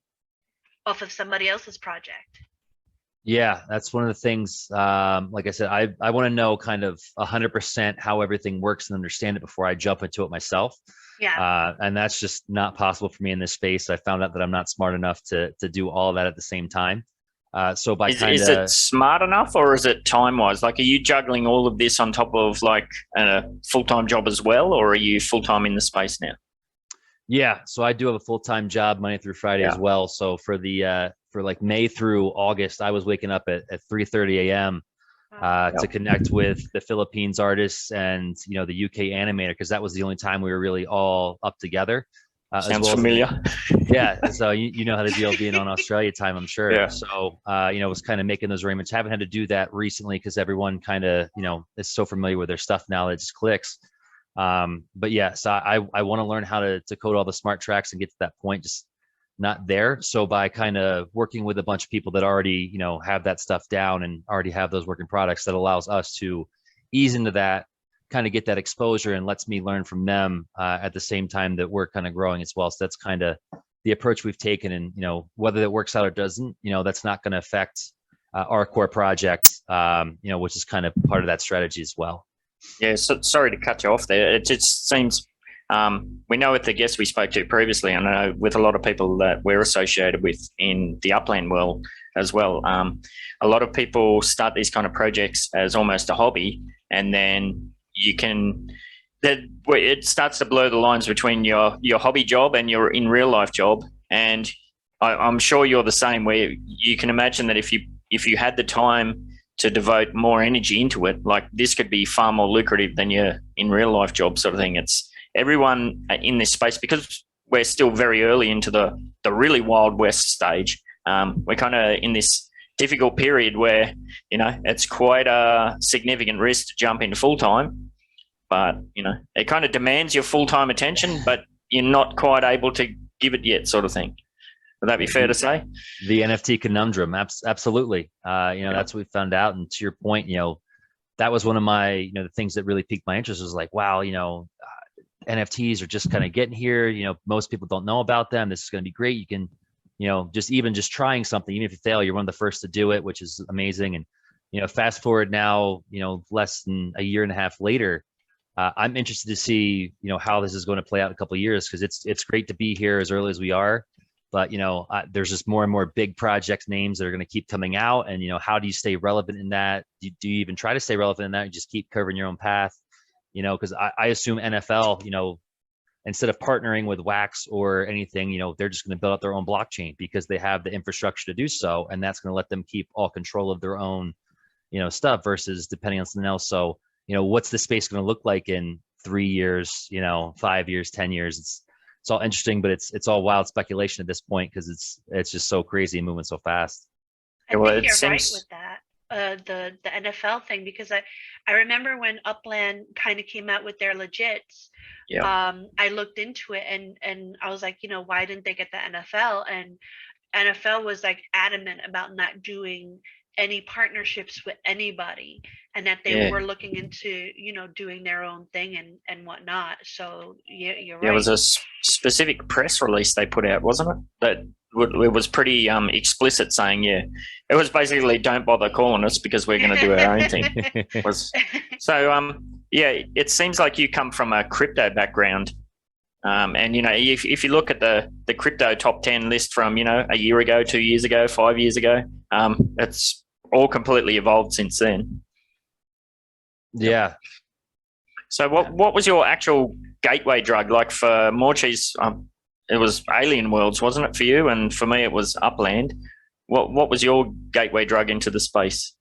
off of somebody else's project. Yeah, that's one of the things. Like I said, I want to know kind of 100% how everything works and understand it before I jump into it myself. Yeah. And that's just not possible for me in this space. I found out that I'm not smart enough to do all of that at the same time. So by Is it smart enough, or is it time wise? Like, are you juggling all of this on top of like a full-time job as well, or are you full-time in the space now? Yeah, so I do have a full-time job Monday through Friday as well. So for the for like May through August, I was waking up at 3:30 a.m. To connect with the Philippines artists and the UK animator, because that was the only time we were really all up together. Sounds familiar. Yeah, so you know how to deal being on Australia time, I'm sure. Yeah. So was kind of making those arrangements. Haven't had to do that recently because everyone kind of is so familiar with their stuff now that it just clicks. But yeah, so I want to learn how to code all the smart tracks and get to that point, just not there. So by kind of working with a bunch of people that already have that stuff down and already have those working products, that allows us to ease into that, kind of get that exposure, and lets me learn from them at the same time that we're kind of growing as well. So that's kind of the approach we've taken, and whether that works out or doesn't, that's not going to affect our core project, which is kind of part of that strategy as well. Yeah, so sorry to cut you off there. It just seems we know with the guests we spoke to previously, and I know with a lot of people that we're associated with in the Upland world as well, a lot of people start these kind of projects as almost a hobby, and then it starts to blur the lines between your hobby job and your in real life job. And I'm sure you're the same, where you can imagine that if you had the time to devote more energy into it, like this could be far more lucrative than your in real life job sort of thing. It's everyone in this space, because we're still very early into the really Wild West stage. We're kind of in this difficult period where, it's quite a significant risk to jump into full time, but, it kind of demands your full time attention, but you're not quite able to give it yet, sort of thing. Would that be fair to say? The NFT conundrum, absolutely. That's what we found out. And to your point, that was one of my, the things that really piqued my interest, was like, wow, NFTs are just kind of getting here. Most people don't know about them. This is going to be great. You can, just trying something, even if you fail, you're one of the first to do it, which is amazing. And, fast forward now, less than a year and a half later, I'm interested to see, how this is going to play out in a couple of years, because it's great to be here as early as we are. But, there's just more and more big project names that are going to keep coming out. And, how do you stay relevant in that? Do you even try to stay relevant in that? You just keep covering your own path, because I assume NFL, instead of partnering with Wax or anything, they're just going to build out their own blockchain because they have the infrastructure to do so. And that's going to let them keep all control of their own, stuff, versus depending on something else. So, what's the space going to look like in 3 years, 5 years, 10 years? It's all interesting, but it's all wild speculation at this point, because it's just so crazy and moving so fast. I think you're right with that, the NFL thing, because I remember when Upland kind of came out with their legits. Yeah. I looked into it and I was like, why didn't they get the NFL? And NFL was like adamant about not doing any partnerships with anybody, and that they were looking into doing their own thing and whatnot. So yeah, you're right. There was a specific press release they put out, wasn't it, that it was pretty explicit, saying it was basically, don't bother calling us because we're going to do our own thing. It seems like you come from a crypto background, and if you look at the crypto top 10 list from a year ago, 2 years ago, 5 years ago, it's all completely evolved since then. Yeah. So what was your actual gateway drug? Like for Morecheeese, it was Alien Worlds, wasn't it, for you? And for me, it was Upland. What was your gateway drug into the space?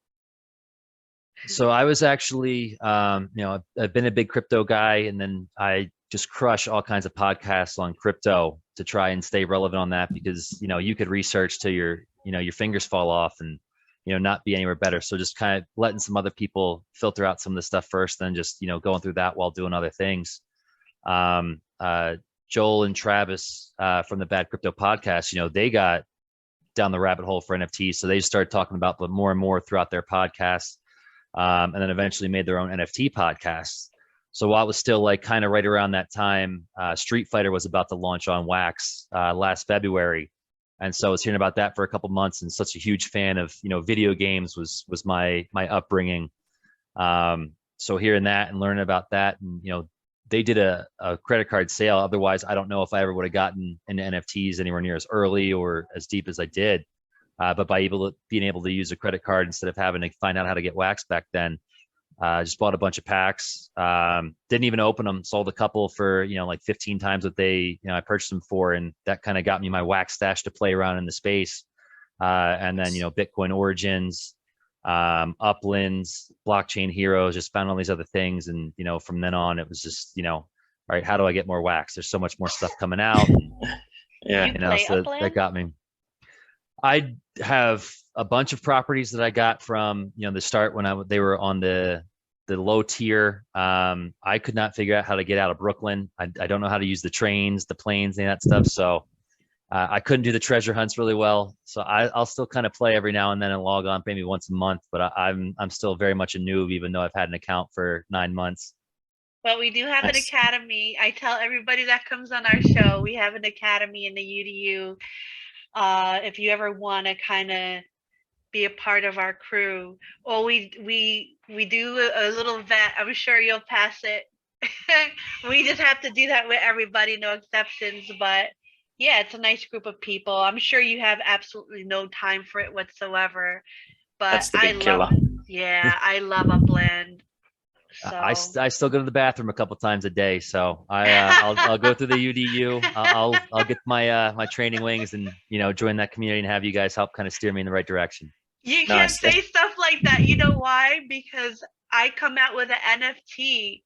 So I was actually, I've been a big crypto guy, and then I just crush all kinds of podcasts on crypto to try and stay relevant on that, because, you could research till your fingers fall off and, not be anywhere better. So just kind of letting some other people filter out some of the stuff first, then just, going through that while doing other things. Joel and Travis from the Bad Crypto podcast, they got down the rabbit hole for NFTs. So they just started talking about them more and more throughout their podcasts. And then eventually made their own NFT podcasts. So while it was still like kind of right around that time, Street Fighter was about to launch on Wax last February. And so I was hearing about that for a couple months, and such a huge fan of, video games was my upbringing. So hearing that and learning about that, and, they did a credit card sale. Otherwise, I don't know if I ever would have gotten into NFTs anywhere near as early or as deep as I did. But by being able to use a credit card instead of having to find out how to get wax back then, just bought a bunch of packs. Didn't even open them. Sold a couple for like 15 times what I purchased them for, and that kind of got me my wax stash to play around in the space. And then Bitcoin Origins, Uplands, Blockchain Heroes, just found all these other things, and from then on it was just all right, how do I get more wax? There's so much more stuff coming out. Yeah, so that got me. I have a bunch of properties that I got from the start when they were on the low tier. I could not figure out how to get out of Brooklyn. I don't know how to use the trains, the planes, and that stuff. So I couldn't do the treasure hunts really well. So I'll still kind of play every now and then and log on maybe once a month. But I'm still very much a noob, even though I've had an account for 9 months. Well, we do have an academy. I tell everybody that comes on our show, we have an academy in the UDU. If you ever want to kind of be a part of our crew, or we do a little vet. I'm sure you'll pass it. We just have to do that with everybody, no exceptions. But yeah, it's a nice group of people. I'm sure you have absolutely no time for it whatsoever. But that's the big killer. I love Upland. So. I still go to the bathroom a couple times a day, so I'll go through the UDU. I'll get my training wings and join that community and have you guys help kind of steer me in the right direction. You can't say stuff like that. You know why? Because I come out with an NFT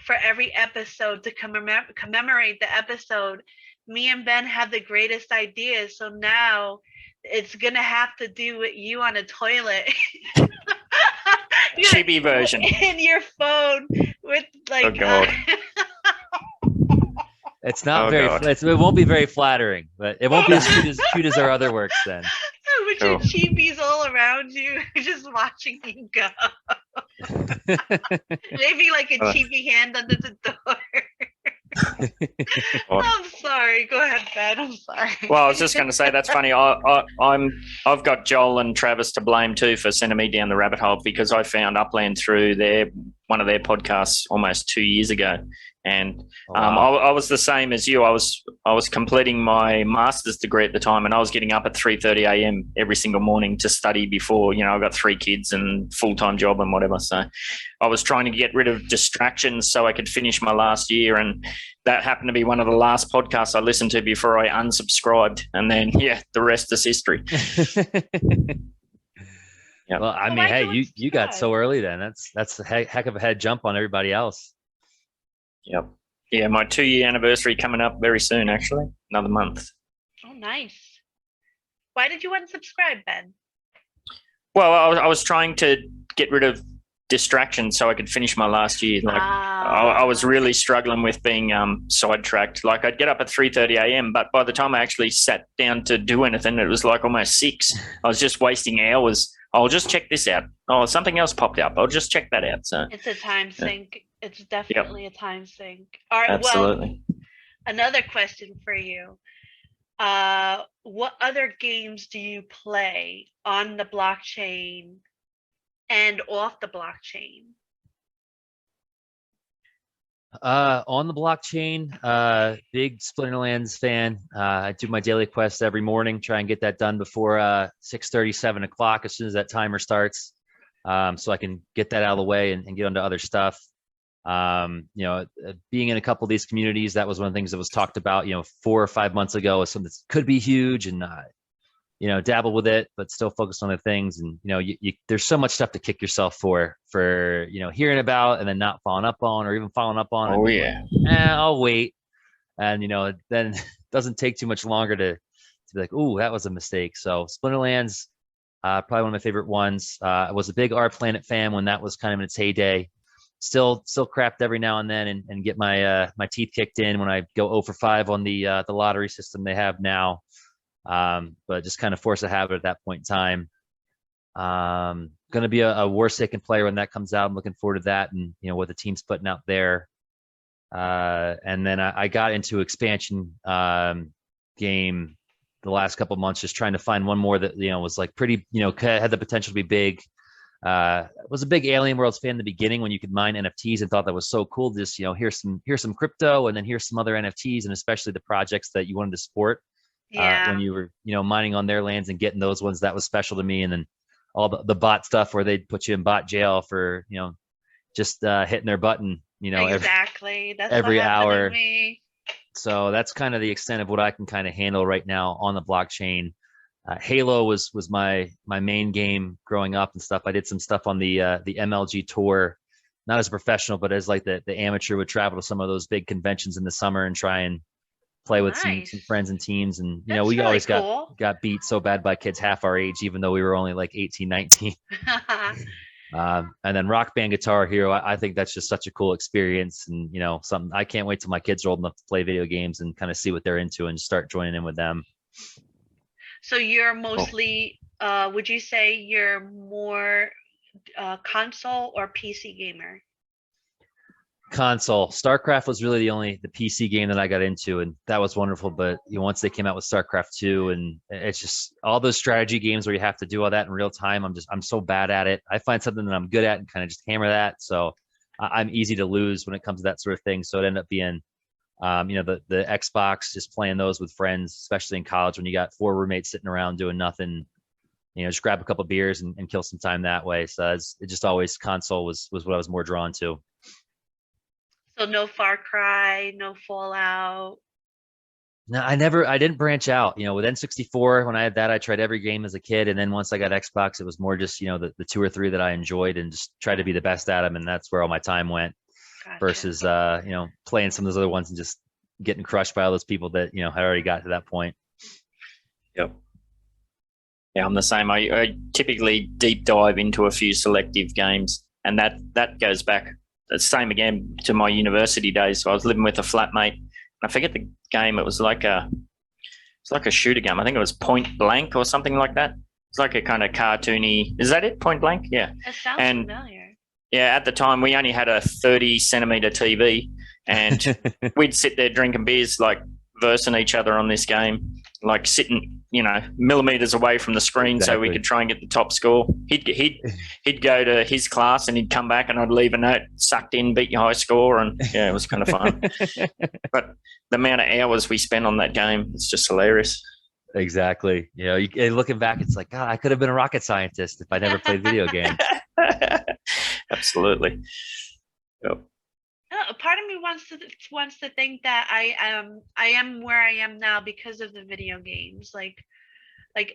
for every episode to commemorate the episode. Me and Ben have the greatest ideas, so now it's gonna have to do with you on a toilet. Chibi version in your phone with like. Oh God. It's not it won't be very flattering, but it won't be as cute as our other works then. With your chibis all around you, just watching you go. Maybe like a chibi hand under the door. I'm sorry. Go ahead, Ben. I'm sorry. Well, I was just going to say that's funny. I've got Joel and Travis to blame too for sending me down the rabbit hole, because I found Upland through one of their podcasts almost 2 years ago, and I was the same as you. I was completing my master's degree at the time, and I was getting up at 3:30 a.m. every single morning to study before. I've got 3 kids and full-time job and whatever. So I was trying to get rid of distractions so I could finish my last year, and that happened to be one of the last podcasts I listened to before I unsubscribed. And then, the rest is history. Yep. Well, I mean, hey, you got so early then. That's a heck of a head jump on everybody else. Yep. Yeah, my 2-year anniversary coming up very soon, actually. Another month. Oh, nice. Why did you unsubscribe, Ben? Well, I was trying to get rid of distractions so I could finish my last year. I was really struggling with being sidetracked. Like, I'd get up at 3:30 a.m., but by the time I actually sat down to do anything, it was like almost 6. I was just wasting hours. I'll just check this out. Oh, something else popped up. I'll just check that out. So it's a time sink. It's definitely a time sink. All right. Absolutely. Well, another question for you. What other games do you play on the blockchain and off the blockchain? On the blockchain, big Splinterlands fan. I do my daily quest every morning, try and get that done before 6:30, 7 o'clock, as soon as that timer starts, so I can get that out of the way and get onto other stuff. Being in a couple of these communities, that was one of the things that was talked about, 4 or 5 months ago, as something that could be huge. And, dabble with it, but still focus on the things. And, there's so much stuff to kick yourself for, hearing about and then not following up on, or even following up on. Oh, yeah. I'll wait. And, then it doesn't take too much longer to be like, ooh, that was a mistake. So Splinterlands, probably one of my favorite ones. I was a big Our Planet fan when that was kind of in its heyday. Still crapped every now and then and get my my teeth kicked in when I go 0 for 5 on the lottery system they have now. But just kind of force a habit at that point in time. Going to be a Warsaken player when that comes out. I'm looking forward to that, and what the team's putting out there. And then I got into expansion game the last couple of months, just trying to find one more that was like pretty, had the potential to be big. Was a big Alien Worlds fan in the beginning when you could mine NFTs, and thought that was so cool. Just here's some crypto, and then here's some other NFTs, and especially the projects that you wanted to support. When you were mining on their lands and getting those ones, that was special to me. And then all the bot stuff where they'd put you in bot jail for just hitting their button exactly. That's every what happened hour. to me. So that's kind of the extent of what I can kind of handle right now on the blockchain. Halo was my main game growing up and stuff. I did some stuff on the MLG tour, not as a professional, but as like the amateur, would travel to some of those big conventions in the summer and try and play with some friends and teams. And we That's really always cool. got beat so bad by kids half our age, even though we were only like 18, 19. And then Rock Band Guitar Hero, I think that's just such a cool experience, and something I can't wait till my kids are old enough to play video games and kind of see what they're into and start joining in with them. So you're mostly, would you say you're more console or PC gamer? Console. StarCraft was really the PC game that I got into, and that was wonderful. But once they came out with StarCraft 2, and it's just all those strategy games where you have to do all that in real time, I'm so bad at it. I find something that I'm good at and kind of just hammer that. So I'm easy to lose when it comes to that sort of thing. So it ended up being the Xbox, just playing those with friends, especially in college when you got 4 roommates sitting around doing nothing. Just grab a couple beers and kill some time that way. So it just always, console was what I was more drawn to. So no Far Cry, no Fallout. No, I didn't branch out. With N64, when I had that, I tried every game as a kid. And then once I got Xbox, it was more just, the 2 or 3 that I enjoyed and just try to be the best at them. And that's where all my time went. Gotcha. Versus, playing some of those other ones and just getting crushed by all those people that, had already got to that point. Yep. Yeah, I'm the same. I typically deep dive into a few selective games, and that goes back the same again to my university days. So I was living with a flatmate, and I forget the game. It was like a shooter game. I think it was Point Blank or something like that. It's like a kind of cartoony. Is that it? Point Blank? Yeah. That sounds familiar. Yeah, at the time we only had a 30-centimeter TV, and we'd sit there drinking beers, like versing each other on this game, like sitting, millimeters away from the screen. Exactly. So we could try and get the top score. He'd go to his class and he'd come back, and I'd leave a note, sucked in, beat your high score, and yeah, it was kind of fun. But the amount of hours we spent on that game, it's just hilarious. Exactly. Looking back, it's like, God, I could have been a rocket scientist if I never played video games. Absolutely. Yep. Part of me wants to think that I am where I am now because of the video games. Like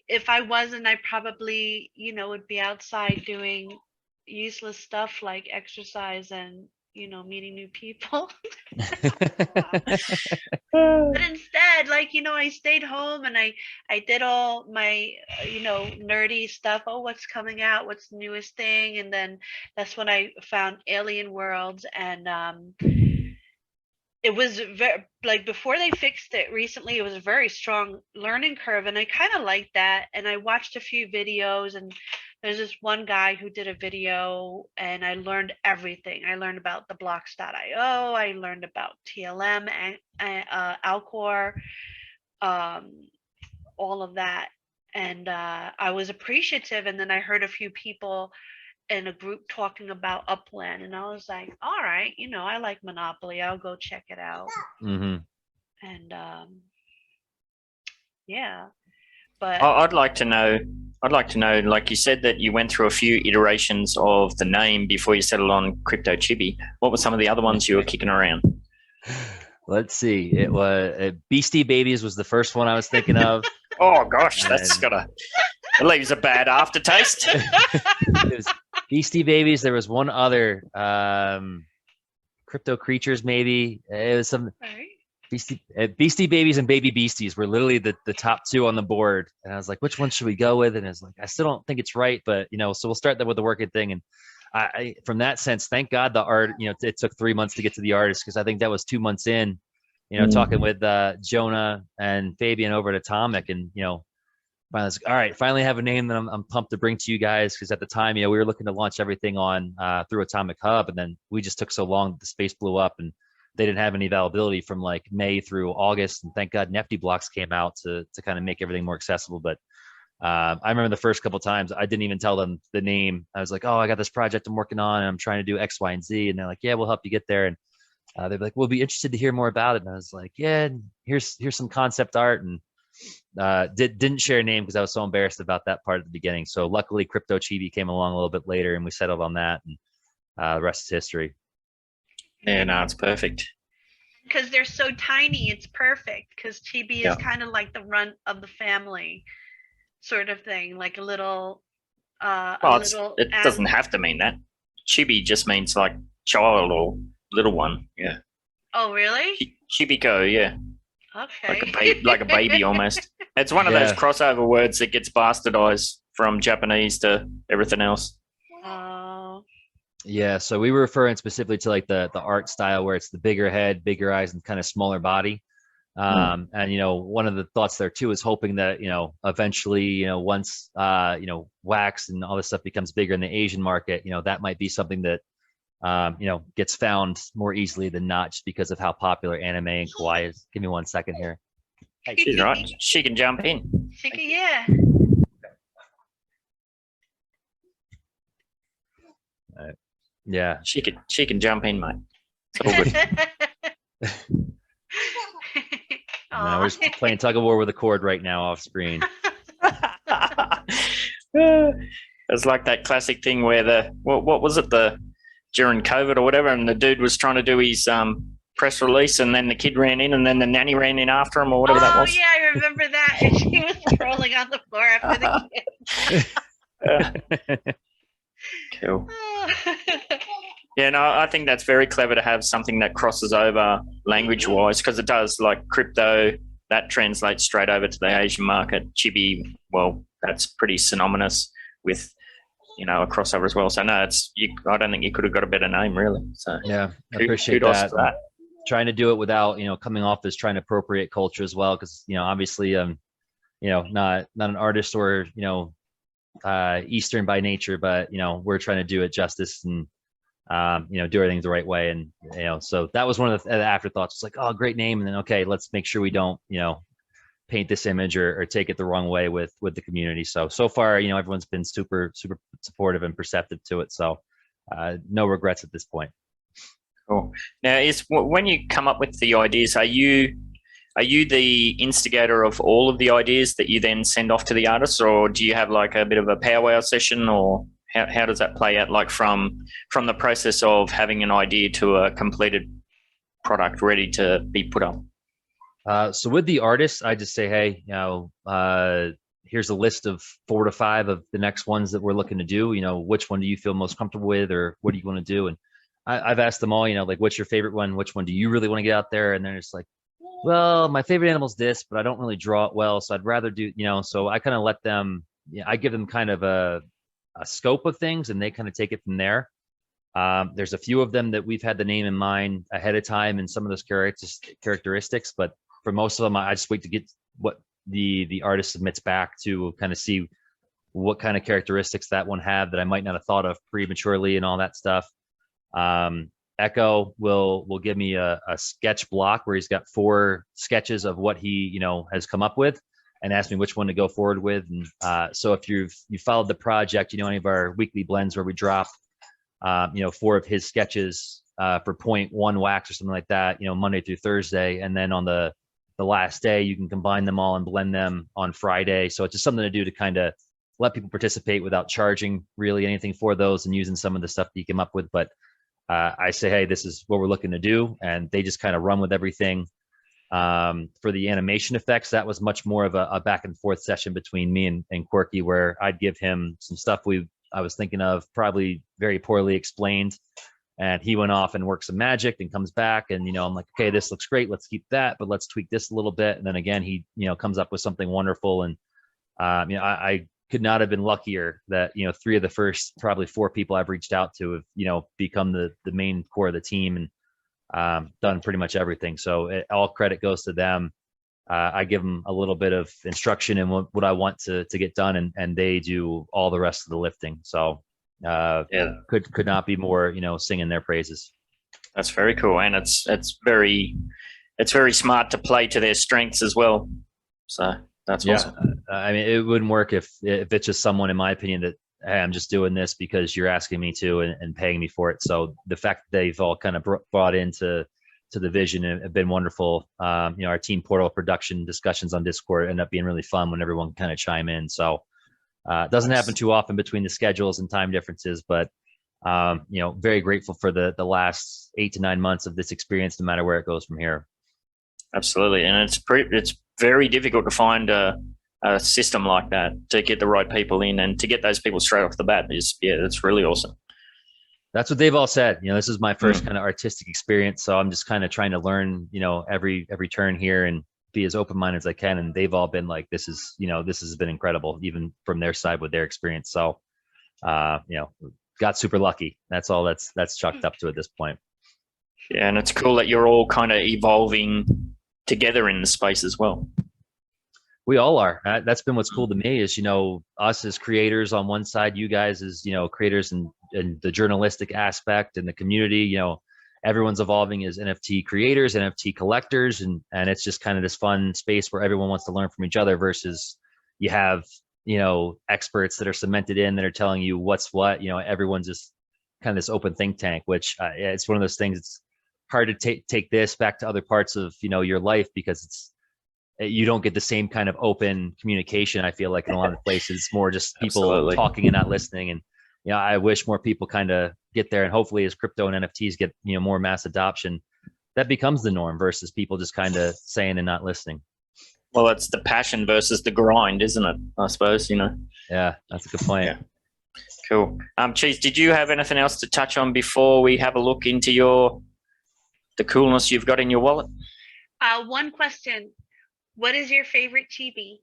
if I wasn't, I probably would be outside doing useless stuff like exercise and meeting new people. But instead, I stayed home and I did all my nerdy stuff. Oh, what's coming out? What's the newest thing? And then that's when I found Alien Worlds, and it was very, before they fixed it recently, it was a very strong learning curve, and I kind of liked that. And I watched a few videos, and there's this one guy who did a video, and I learned everything. I learned about the blocks.io. I learned about TLM and Alcor, all of that. And I was appreciative. And then I heard a few people in a group talking about Upland, and I was like, all right, I like Monopoly. I'll go check it out. Mm-hmm. And yeah. But I'd like to know, like you said, that you went through a few iterations of the name before you settled on Crypto Chibi. What were some of the other ones you were kicking around? Let's see. It was Beastie Babies was the first one I was thinking of. Oh gosh, that's And- it leaves a bad aftertaste. It was Beastie Babies. There was one other crypto creatures, maybe. It was some Right. Beastie Babies and Baby Beasties were literally the top two on the board. And I was like, which one should we go with? And it's like, I still don't think it's right, but so we'll start that with the working thing. And I from that sense, thank God the art, it took 3 months to get to the artist, because I think that was 2 months in, talking with Jonah and Fabian over at Atomic, and finally, I was like, all right, finally have a name that I'm pumped to bring to you guys, because at the time, we were looking to launch everything on through Atomic Hub, and then we just took so long that the space blew up, and they didn't have any availability from like May through August, and thank God Nifty Blocks came out to kind of make everything more accessible. But I remember the first couple times I didn't even tell them the name. I was like, oh, I got this project I'm working on, and I'm trying to do X, Y, and Z, and they're like, yeah, we'll help you get there. And they're like, we'll be interested to hear more about it. And I was like, yeah, here's some concept art, and didn't share a name because I was so embarrassed about that part at the beginning. So luckily, Crypto Chibi came along a little bit later, and we settled on that, and the rest is history. Yeah, no, it's perfect. Because they're so tiny, it's perfect. Because Chibi is kind of like the runt of the family, sort of thing, like a little. It doesn't have to mean that. Chibi just means like child or little one. Yeah. Oh, really? Chibiko, yeah. Okay. Like a baby almost. It's one of those crossover words that gets bastardized from Japanese to everything else. Oh. Yeah, so we were referring specifically to like the art style where it's the bigger head, bigger eyes, and kind of smaller body. And one of the thoughts there too is hoping that eventually once wax and all this stuff becomes bigger in the Asian market, that might be something that gets found more easily than not, just because of how popular anime and kawaii is. Give me 1 second here. Hey, she's right. She can jump in. She can, yeah. Yeah, She can jump in, mate. It's all good. no, we're just playing tug of war with a cord right now off screen. It's like that classic thing where what was it, during COVID or whatever, and the dude was trying to do his press release, and then the kid ran in, and then the nanny ran in after him, or whatever that was. Oh yeah, I remember that. And she was rolling on the floor after the kid. Cool. Yeah, no, I think that's very clever to have something that crosses over language-wise, because it does. Like crypto, that translates straight over to the Asian market. Chibi, well, that's pretty synonymous with a crossover as well. So no, I don't think you could have got a better name, really. So yeah, I appreciate kudos that. to that. Trying to do it without coming off as trying to appropriate culture as well, because obviously not an artist or Eastern by nature, but we're trying to do it justice and do everything the right way. And so that was one of the afterthoughts. It's like, oh, great name, and then okay, let's make sure we don't paint this image or take it the wrong way with the community. So far, everyone's been super supportive and perceptive to it. So no regrets at this point. Cool. Now, when you come up with the ideas, are you the instigator of all of the ideas that you then send off to the artists, or do you have like a bit of a powwow session, or how does that play out, like from the process of having an idea to a completed product ready to be put up? So with the artists, I just say, hey, here's a list of 4 to 5 of the next ones that we're looking to do. Which one do you feel most comfortable with, or what do you want to do? And I've asked them all, like, what's your favorite one? Which one do you really want to get out there? And they're just like, well, my favorite animal is this, but I don't really draw it well, so I'd rather do, so I kind of let them, I give them kind of a scope of things, and they kind of take it from there. There's a few of them that we've had the name in mind ahead of time and some of those characteristics, but for most of them, I just wait to get what the artist submits back to kind of see what kind of characteristics that one have that I might not have thought of prematurely and all that stuff. Echo will give me a sketch block where he's got 4 sketches of what he has come up with, and ask me which one to go forward with. And so if you followed the project, any of our weekly blends where we drop 4 of his sketches for 0.1 wax or something like that, Monday through Thursday, and then on the last day you can combine them all and blend them on Friday. So it's just something to do to kind of let people participate without charging really anything for those, and using some of the stuff that you came up with. But I say, hey, this is what we're looking to do, and they just kind of run with everything. For the animation effects, that was much more of a back and forth session between me and Quirky, where I'd give him some stuff I was thinking of, probably very poorly explained, and he went off and worked some magic and comes back, and I'm like, okay, this looks great, let's keep that, but let's tweak this a little bit. And then again, he comes up with something wonderful. And I could not have been luckier that 3 of the first probably 4 people I've reached out to have become the main core of the team, and done pretty much everything. So all credit goes to them. I give them a little bit of instruction in what I want to get done, and they do all the rest of the lifting. So could not be more singing their praises. That's very cool, and it's very smart to play to their strengths as well. So that's awesome. I mean, it wouldn't work if it's just someone, in my opinion, that, hey, I'm just doing this because you're asking me to and paying me for it. So the fact that they've all kind of brought into the vision have been wonderful. Our team portal production discussions on Discord end up being really fun when everyone kind of chime in. So it doesn't happen too often between the schedules and time differences, but very grateful for the last 8 to 9 months of this experience, no matter where it goes from here. Absolutely. And it's very difficult to find a system like that to get the right people in, and to get those people straight off the bat it's really awesome. That's what they've all said. this is my first kind of artistic experience, so I'm just kind of trying to learn every turn here and be as open-minded as I can. And they've all been like, this has been incredible, even from their side with their experience. So got super lucky. That's all that's chalked up to at this point. Yeah, and it's cool that you're all kind of evolving together in the space as well. We all are. That's been what's cool to me is, us as creators on one side, you guys as, creators and the journalistic aspect and the community, everyone's evolving as NFT creators, NFT collectors. And it's just kind of this fun space where everyone wants to learn from each other, versus you have, experts that are cemented in that are telling you what's what. Everyone's just kind of this open think tank, which it's one of those things. It's hard to take this back to other parts of, your life, because you don't get the same kind of open communication. I feel like in a lot of places, it's more just people talking and not listening. And, I wish more people kind of get there, and hopefully as crypto and NFTs get, more mass adoption, that becomes the norm, versus people just kind of saying and not listening. Well, it's the passion versus the grind, isn't it? I suppose, Yeah, that's a good point. Yeah. Cool. Cheese, did you have anything else to touch on before we have a look into the coolness you've got in your wallet? One question. What is your favorite chibi?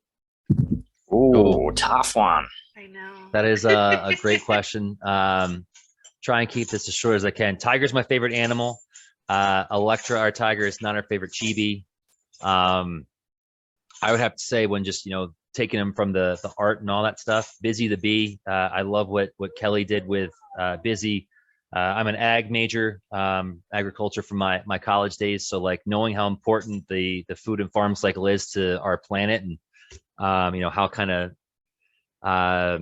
Ooh, tough one. I know. That is a great question. Try and keep this as short as I can. Tiger's my favorite animal. Electra, our tiger, is not our favorite chibi. I would have to say, when just, taking him from the art and all that stuff, Busy the bee. I love what Kelly did with Busy. I'm an ag major, agriculture from my college days. So like knowing how important the food and farm cycle is to our planet, and how kind of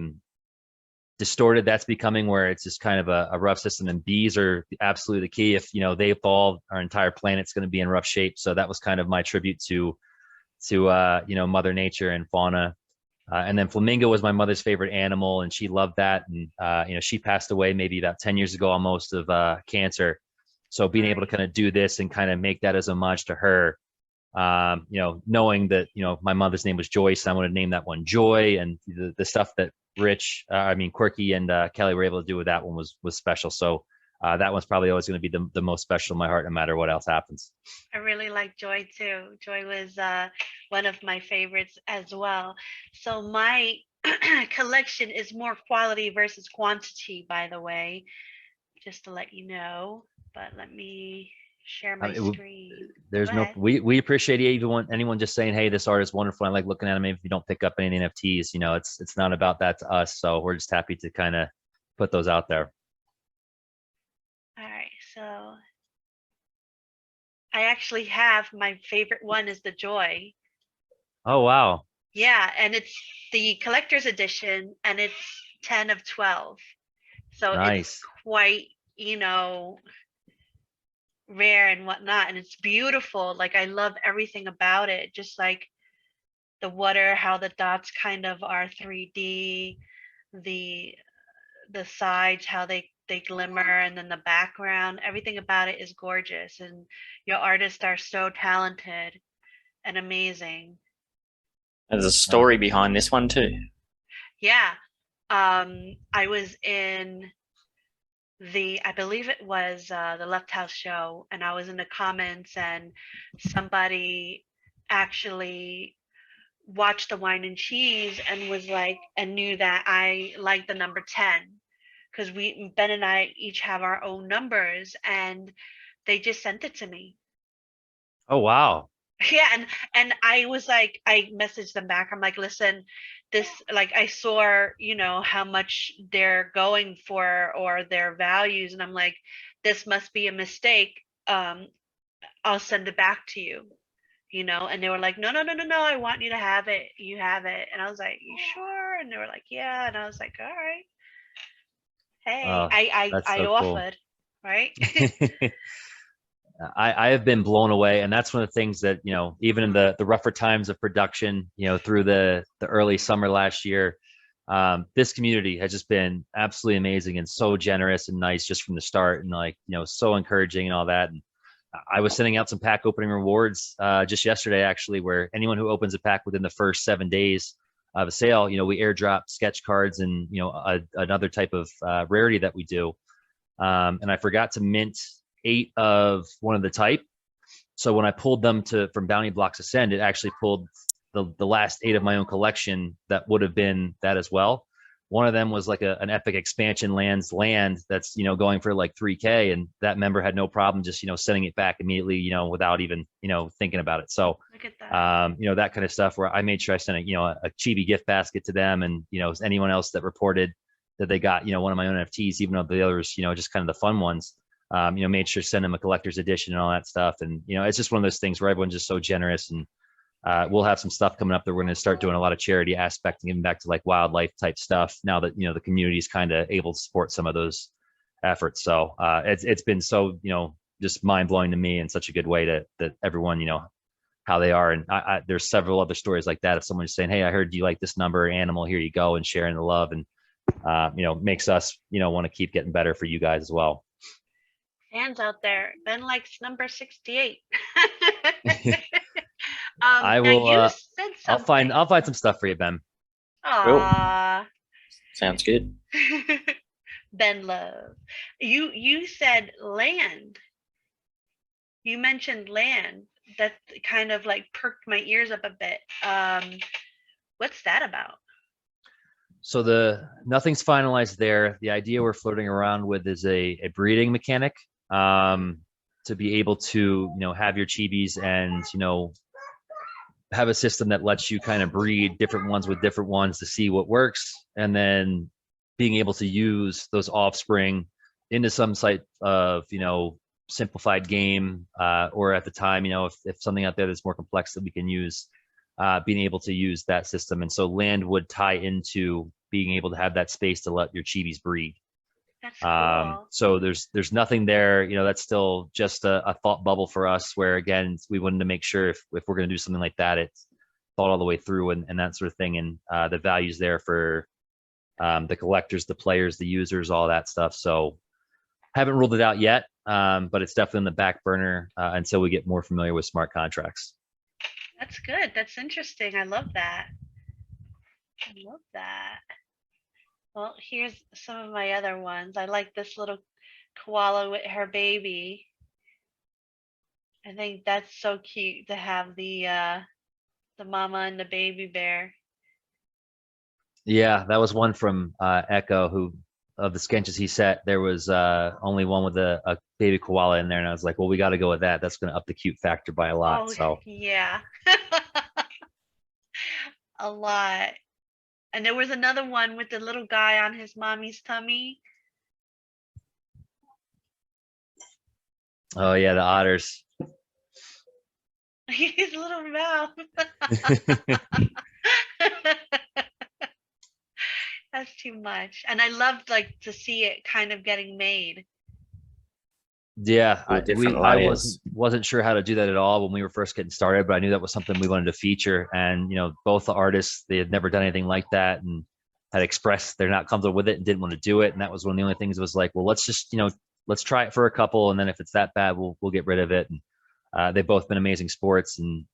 distorted that's becoming, where it's just kind of a rough system, and bees are absolutely the key. If they evolve, our entire planet's going to be in rough shape. So that was kind of my tribute to Mother Nature and fauna. And then flamingo was my mother's favorite animal, and she loved that. And she passed away maybe about 10 years ago almost of cancer. So being able to kind of do this and kind of make that as homage to her, knowing that my mother's name was Joyce, I want to name that one Joy. And the stuff that Quirky and Kelly were able to do with that one was special. So that one's probably always going to be the most special in my heart, no matter what else happens. I really like Joy too. Joy was one of my favorites as well. So my collection is more quality versus quantity, by the way, just to let you know. But let me share my screen. There's we appreciate anyone just saying, hey, this art is wonderful, I like looking at them. Even if you don't pick up any NFTs, it's not about that to us. So we're just happy to kind of put those out there. All right, so I actually have my favorite one is the Joy. Oh wow. Yeah, and it's the collector's edition, and it's 10 of 12. So nice. It's quite, rare and whatnot, and it's beautiful. Like, I love everything about it, just like the water, how the dots kind of are 3D, the sides, how they glimmer, and then the background, everything about it is gorgeous, and your artists are so talented. and amazing. There's a story behind this one too. Yeah. I was in I believe it was the Left House show, and I was in the comments, and somebody actually watched the Wine and Cheese and was like, and knew that I liked the number 10, because Ben and I each have our own numbers, and they just sent it to me. Oh, wow. Yeah, and I was like, I messaged them back. I'm like, listen, this, like, I saw, how much they're going for, or their values, and I'm like, this must be a mistake. I'll send it back to you, and they were like, no, no, no, no, no, I want you to have it. You have it. And I was like, you sure? And they were like, yeah. And I was like, all right. Hey, I so cool. offered, right? I have been blown away, and that's one of the things that, even in the rougher times of production, through the early summer last year, this community has just been absolutely amazing and so generous and nice just from the start, and so encouraging and all that. And I was sending out some pack opening rewards just yesterday, actually, where anyone who opens a pack within the first 7 days of a sale, we airdrop sketch cards and another type of rarity that we do. And I forgot to mint 8 of one of the type. So when I pulled them from Bounty Blocks Ascend, it actually pulled the last 8 of my own collection that would have been that as well. One of them was like an epic expansion land that's going for like 3K, and that member had no problem just sending it back immediately, without even thinking about it. So Look at that. that kind of stuff, where I made sure I sent a Chibi gift basket to them, and anyone else that reported that they got one of my own NFTs, even though the others just kind of the fun ones, made sure to send them a collector's edition and all that stuff. And it's just one of those things where everyone's just so generous. And we'll have some stuff coming up that we're going to start doing a lot of charity aspect and giving back to like wildlife type stuff now that the community is kind of able to support some of those efforts. So it's been so just mind blowing to me in such a good way that everyone how they are. And there's several other stories like that of someone just saying, hey, I heard you like this number animal, here you go, and sharing the love, and makes us want to keep getting better for you guys as well. Fans out there, Ben likes number 68. I will. Now you said something. I'll find some stuff for you, Ben. Aww. Sounds good. Ben Love. You said land. You mentioned land. That kind of like perked my ears up a bit. What's that about? So nothing's finalized there. The idea we're floating around with is a breeding mechanic, to be able to have your chibis and have a system that lets you kind of breed different ones with different ones to see what works, and then being able to use those offspring into some site of simplified game, or at the time if something out there that's more complex that we can use, being able to use that system. And so land would tie into being able to have that space to let your chibis breed. That's cool. So there's nothing there, that's still just a thought bubble for us, where again, we wanted to make sure if we're going to do something like that, it's thought all the way through and that sort of thing. And the values there for the collectors, the players, the users, all that stuff. So haven't ruled it out yet, but it's definitely in the back burner until we get more familiar with smart contracts. That's good. That's interesting. I love that. I love that. Well, here's some of my other ones. I like this little koala with her baby. I think that's so cute to have the mama and the baby bear. Yeah, that was one from Echo, who of the sketches he set, there was only one with a baby koala in there, and I was like, well, we got to go with that. That's going to up the cute factor by a lot. So yeah. A lot. And there was another one with the little guy on his mommy's tummy. Oh yeah, the otters. His little mouth. That's too much. And I loved to see it kind of getting made. Yeah, I wasn't sure how to do that at all when we were first getting started, but I knew that was something we wanted to feature. And both the artists, they had never done anything like that and had expressed they're not comfortable with it and didn't want to do it. And that was one of the only things that was like, well, let's just let's try it for a couple, and then if it's that bad, we'll get rid of it. And they've both been amazing sports, and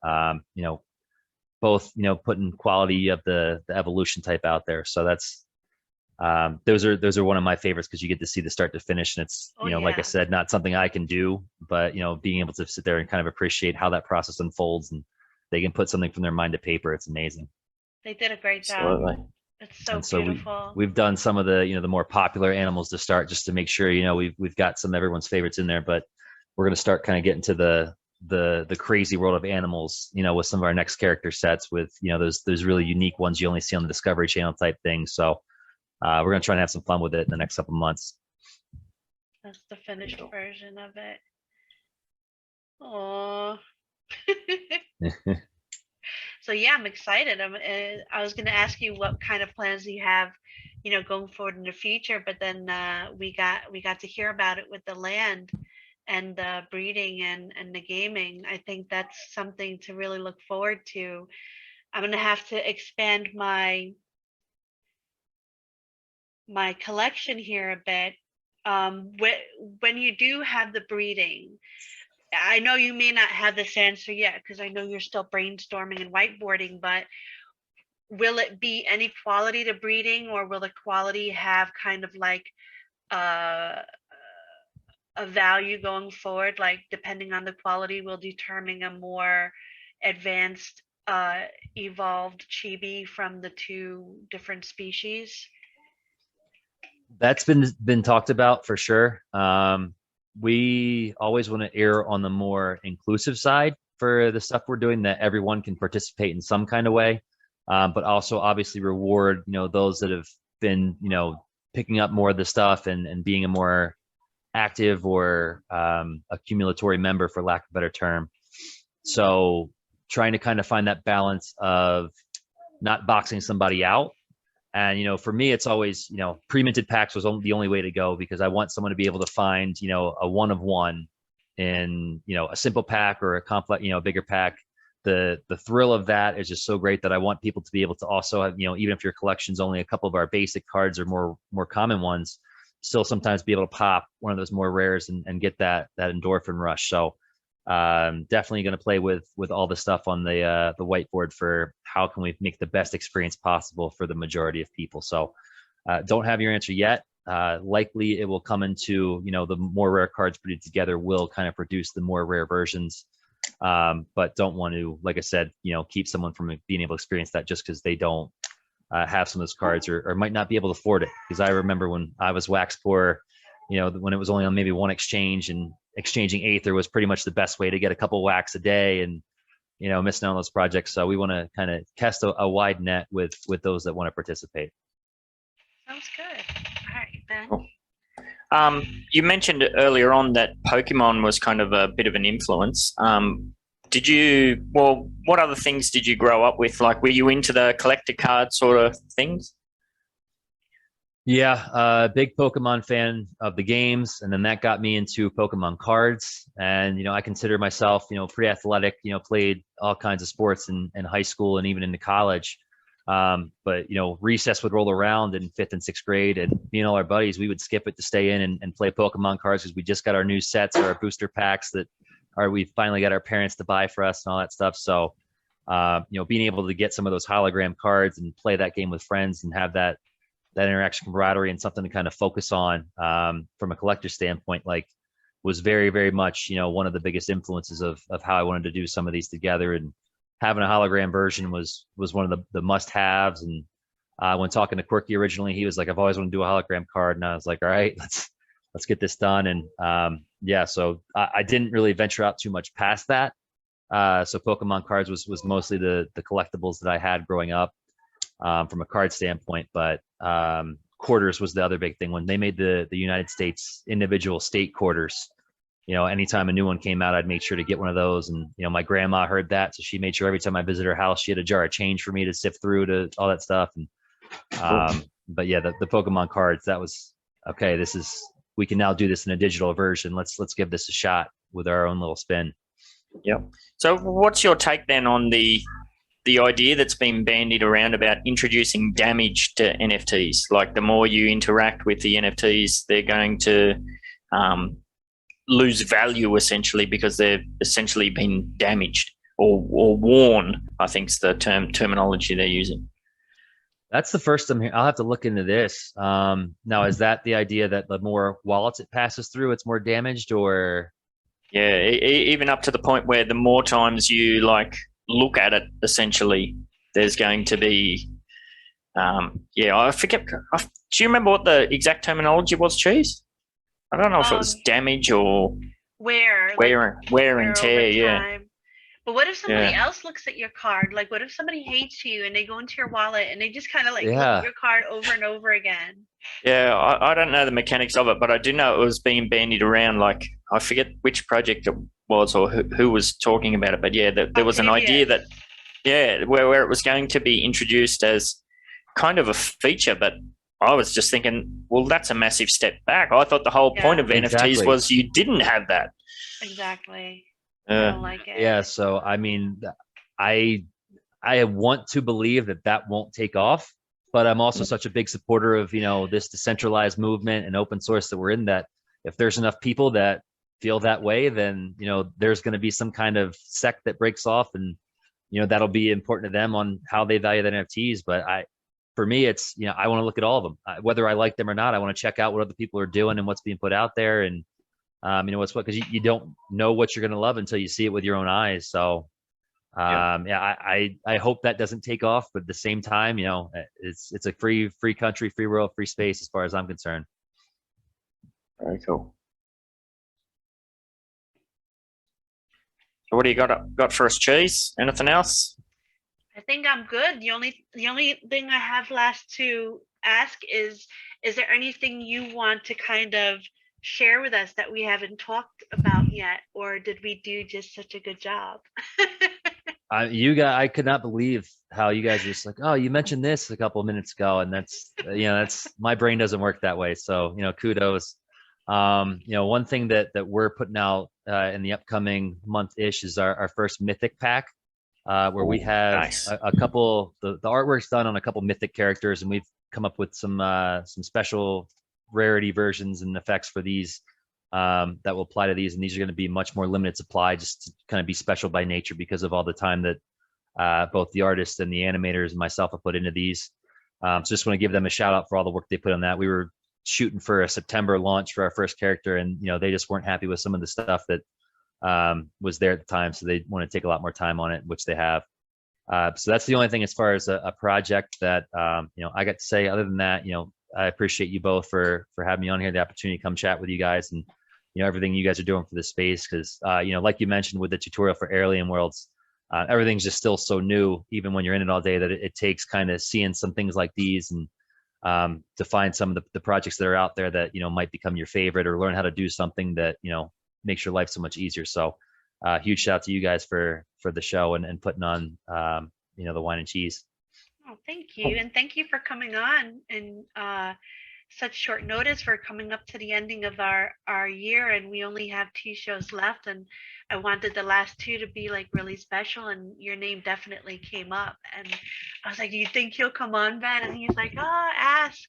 both putting quality of the evolution type out there. So that's those are one of my favorites, because you get to see the start to finish, and it's like I said, not something I can do, but being able to sit there and kind of appreciate how that process unfolds, and they can put something from their mind to paper. It's amazing. They did a great job. Absolutely. It's so beautiful. We've done some of the the more popular animals to start, just to make sure we've got some of everyone's favorites in there, but we're going to start kind of getting to the crazy world of animals, with some of our next character sets, with those really unique ones you only see on the Discovery Channel type thing. So we're going to try and have some fun with it in the next couple of months. That's the finished version of it. Oh. So yeah, I'm excited. I was going to ask you what kind of plans you have, going forward in the future, but then we got to hear about it with the land and the breeding and the gaming. I think that's something to really look forward to. I'm going to have to expand my collection here a bit. When you do have the breeding, I know you may not have this answer yet, because I know you're still brainstorming and whiteboarding, but will it be any quality to breeding, or will the quality have kind of like a value going forward? Like, depending on the quality will determine a more advanced evolved chibi from the two different species? That's been talked about for sure. We always want to err on the more inclusive side for the stuff we're doing, that everyone can participate in some kind of way, but also obviously reward those that have been picking up more of the stuff and being a more active or accumulatory member, for lack of a better term. So trying to kind of find that balance of not boxing somebody out. And for me, it's always pre-minted packs was the only way to go, because I want someone to be able to find a one of one in a simple pack or a complex bigger pack. The thrill of that is just so great, that I want people to be able to also have even if your collection's only a couple of our basic cards or more common ones, still sometimes be able to pop one of those more rares and get that endorphin rush. So definitely going to play with all the stuff on the whiteboard for how can we make the best experience possible for the majority of people. So don't have your answer yet. Likely it will come into the more rare cards put together will kind of produce the more rare versions, but don't want to, like I said, keep someone from being able to experience that just because they don't have some of those cards or might not be able to afford it. Because I remember when I was wax poor, when it was only on maybe one exchange, and exchanging Aether was pretty much the best way to get a couple wax a day, and missing out on those projects. So we want to kind of cast a wide net with those that want to participate. Sounds good. All right, Ben. Cool. You mentioned earlier on that Pokemon was kind of a bit of an influence. What other things did you grow up with? Like, were you into the collector card sort of things? Yeah, big Pokemon fan of the games, and then that got me into Pokemon cards. And I consider myself, pretty athletic. Played all kinds of sports in high school and even into college. But recess would roll around in 5th and 6th grade, and me and all our buddies, we would skip it to stay in and play Pokemon cards, because we just got our new sets or our booster packs that we finally got our parents to buy for us and all that stuff. So being able to get some of those hologram cards and play that game with friends and have that interaction, camaraderie, and something to kind of focus on from a collector standpoint, was very, very much one of the biggest influences of how I wanted to do some of these together. And having a hologram version was one of the must-haves. And when talking to Quirky originally, he was like, I've always wanted to do a hologram card, and I was like, all right, let's get this done. And yeah, so I didn't really venture out too much past that. So Pokemon cards was mostly the collectibles that I had growing up from a card standpoint. But quarters was the other big thing. When they made the United States individual state quarters, anytime a new one came out, I'd make sure to get one of those. And my grandma heard that, so she made sure every time I visited her house, she had a jar of change for me to sift through to all that stuff. And but yeah, the Pokemon cards, that was okay. We can now do this in a digital version. Let's give this a shot with our own little spin. Yep. So what's your take then on the idea that's been bandied around about introducing damage to NFTs? Like, the more you interact with the NFTs, they're going to lose value essentially because they've essentially been damaged or worn, I think is the terminology they're using. That's the first time here. I'll have to look into this. Now, is that the idea that the more wallets it passes through, it's more damaged, or? Yeah, even up to the point where the more times you like look at it, essentially, there's going to be, I forget. Do you remember what the exact terminology was, Cheese? I don't know if it was damage or wear and tear. Yeah. But what if somebody else looks at your card? Like, what if somebody hates you and they go into your wallet and they just kind of like look at your card over and over again? Yeah, I don't know the mechanics of it, but I do know it was being bandied around. Like, I forget which project it was or who was talking about it, but yeah, there was an idea that, where it was going to be introduced as kind of a feature, but I was just thinking, well, that's a massive step back. I thought the whole point of NFTs was you didn't have that. Exactly. I don't like it. Yeah, so I mean, I want to believe that won't take off, but I'm also such a big supporter of, you know, this decentralized movement and open source that we're in, that if there's enough people that feel that way, then, you know, there's going to be some kind of sect that breaks off, and, you know, that'll be important to them on how they value the NFTs. But for me, it's, you know, I want to look at all of them, whether I like them or not. I want to check out what other people are doing and what's being put out there, and you know, what's what, because you don't know what you're going to love until you see it with your own eyes. So I hope that doesn't take off, but at the same time, you know, it's a free country, free world, free space as far as I'm concerned. Very cool. So what do you got for us, Cheese? Anything else? I think I'm good. The only thing I have last to ask is there anything you want to kind of share with us that we haven't talked about yet, or did we do just such a good job? You guys, I could not believe how you guys are just like, oh, you mentioned this a couple of minutes ago, and that's, you know, that's, my brain doesn't work that way. So, you know, kudos. You know, one thing that we're putting out in the upcoming month-ish is our first Mythic pack, where we have a couple, the artwork's done on a couple Mythic characters, and we've come up with some special rarity versions and effects for these that will apply to these, and these are going to be much more limited supply, just to kind of be special by nature because of all the time that both the artists and the animators and myself have put into these. So just want to give them a shout out for all the work they put on that. We were shooting for a September launch for our first character, and, you know, they just weren't happy with some of the stuff that was there at the time, so they want to take a lot more time on it, which they have. So that's the only thing as far as a project that you know, I got to say. Other than that, you know, I appreciate you both for having me on here, the opportunity to come chat with you guys, and, you know, everything you guys are doing for the space, because you know, like you mentioned with the tutorial for Alien Worlds, everything's just still so new, even when you're in it all day, that it takes kind of seeing some things like these and to find some of the projects that are out there that, you know, might become your favorite, or learn how to do something that, you know, makes your life so much easier. So huge shout out to you guys for the show and putting on you know, the Whine and Cheese. Oh, thank you. And thank you for coming on in such short notice, for coming up to the ending of our year, and we only have 2 shows left, and I wanted the last 2 to be like really special, and your name definitely came up, and I was like, do you think he'll come on, Ben? And he's like, oh, ask.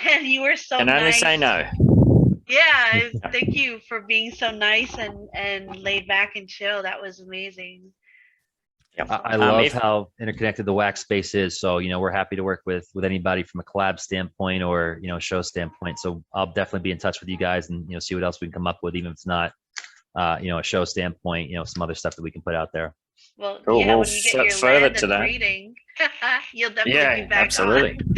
And you were so nice. Can only say no. Yeah, thank you for being so nice and laid back and chill. That was amazing. I love how interconnected the wax space is. So, you know, we're happy to work with anybody from a collab standpoint or, you know, show standpoint. So I'll definitely be in touch with you guys and, you know, see what else we can come up with, even if it's not, you know, a show standpoint, you know, some other stuff that we can put out there. Well, cool. Yeah, We'll when you get your further to that. reading, you'll definitely be back absolutely. on.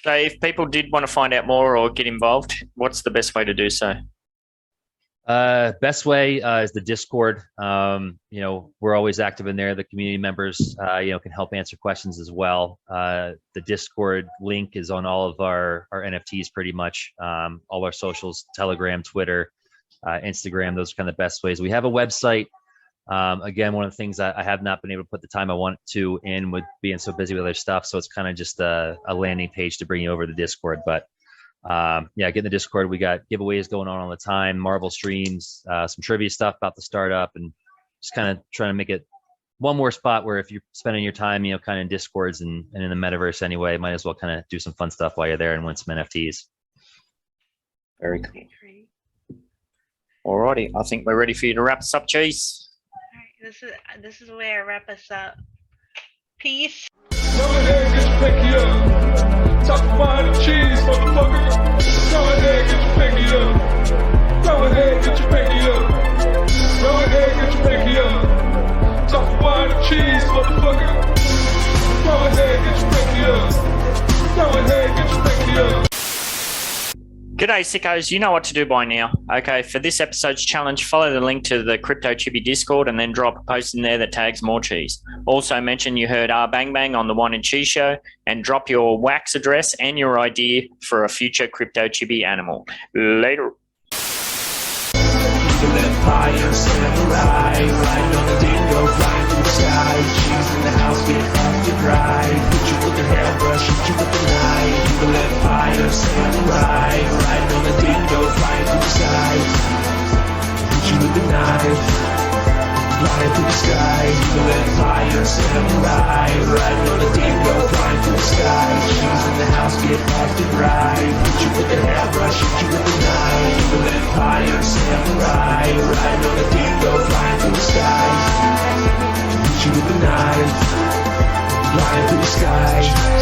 So if people did want to find out more or get involved, what's the best way to do so? Best way is the Discord. You know, we're always active in there. The community members, you know, can help answer questions as well. The Discord link is on all of our NFTs, pretty much. All our socials, Telegram, Twitter, Instagram, those are kind of the best ways. We have a website. Again, one of the things I have not been able to put the time I want to in with being so busy with other stuff. So it's kind of just a landing page to bring you over to the Discord. But yeah, get in the Discord. We got giveaways going on all the time, Marvel streams, some trivia stuff about the startup, and just kind of trying to make it one more spot where if you're spending your time, you know, kind of in Discords and in the metaverse anyway, might as well kind of do some fun stuff while you're there and win some NFTs. Very cool. Alrighty, I think we're ready for you to wrap us up, Cheese. All right, this is where I wrap us up. Peace. Go ahead, get your pinky up. Talk wine and cheese, motherfucker. Go ahead, get your pinky up. Go ahead, get your pinky up. Go ahead, get your pinky up. Talk wine and cheese, motherfucker. Go ahead, get your pinky up. Go ahead, get your pinky up. G'day sickos, you know what to do by now. Okay, for this episode's challenge, follow the link to the Crypto Chibi Discord and then drop a post in there that tags Morecheeese. Also mention you heard Rbangbang on the Whine and Cheese show and drop your wax address and your idea for a future Crypto Chibi animal. Later. Empire, samurai, ride on a dingo, flying through the sky. Cheese in the house, get off the drive. Hit you with the hairbrush, hit you with the knife. Evil empire, samurai, ride on a dingo, flying through the sky. Hit you with the knife, flying through the sky. Evil empire, samurai, ride on a dingo, flying through the sky. Cheese in the house, get off the drive. Hit you with the hairbrush, hit you with the knife. Evil empire, samurai, ride on a dingo, flying through the sky. Hit you with the knife, flying through the sky.